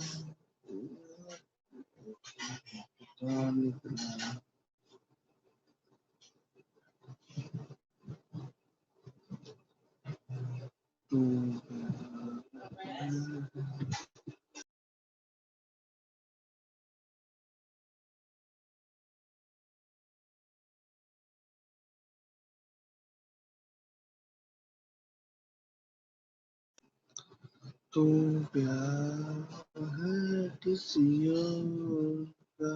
तो प्यार है किसी और का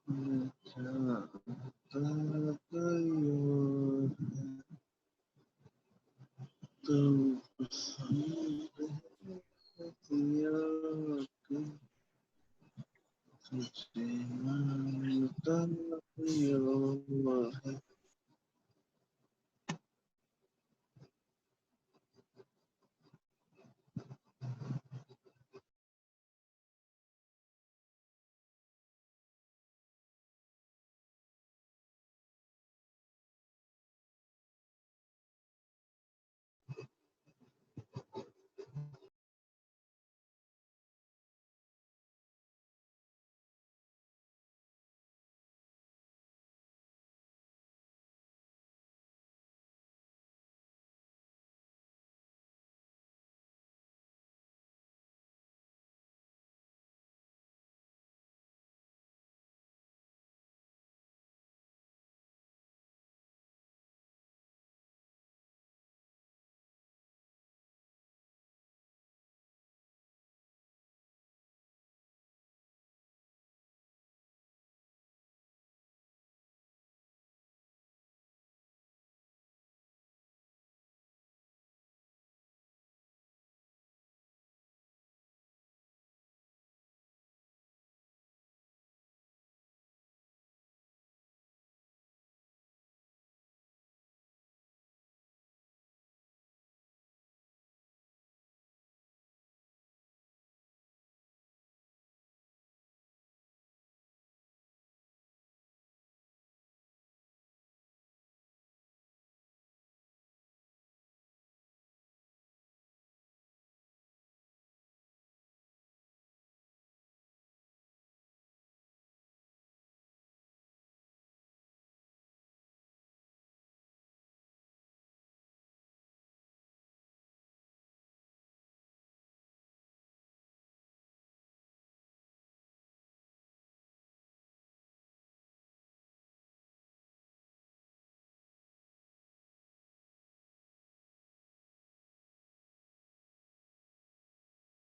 मैं चाहता कोई और है तो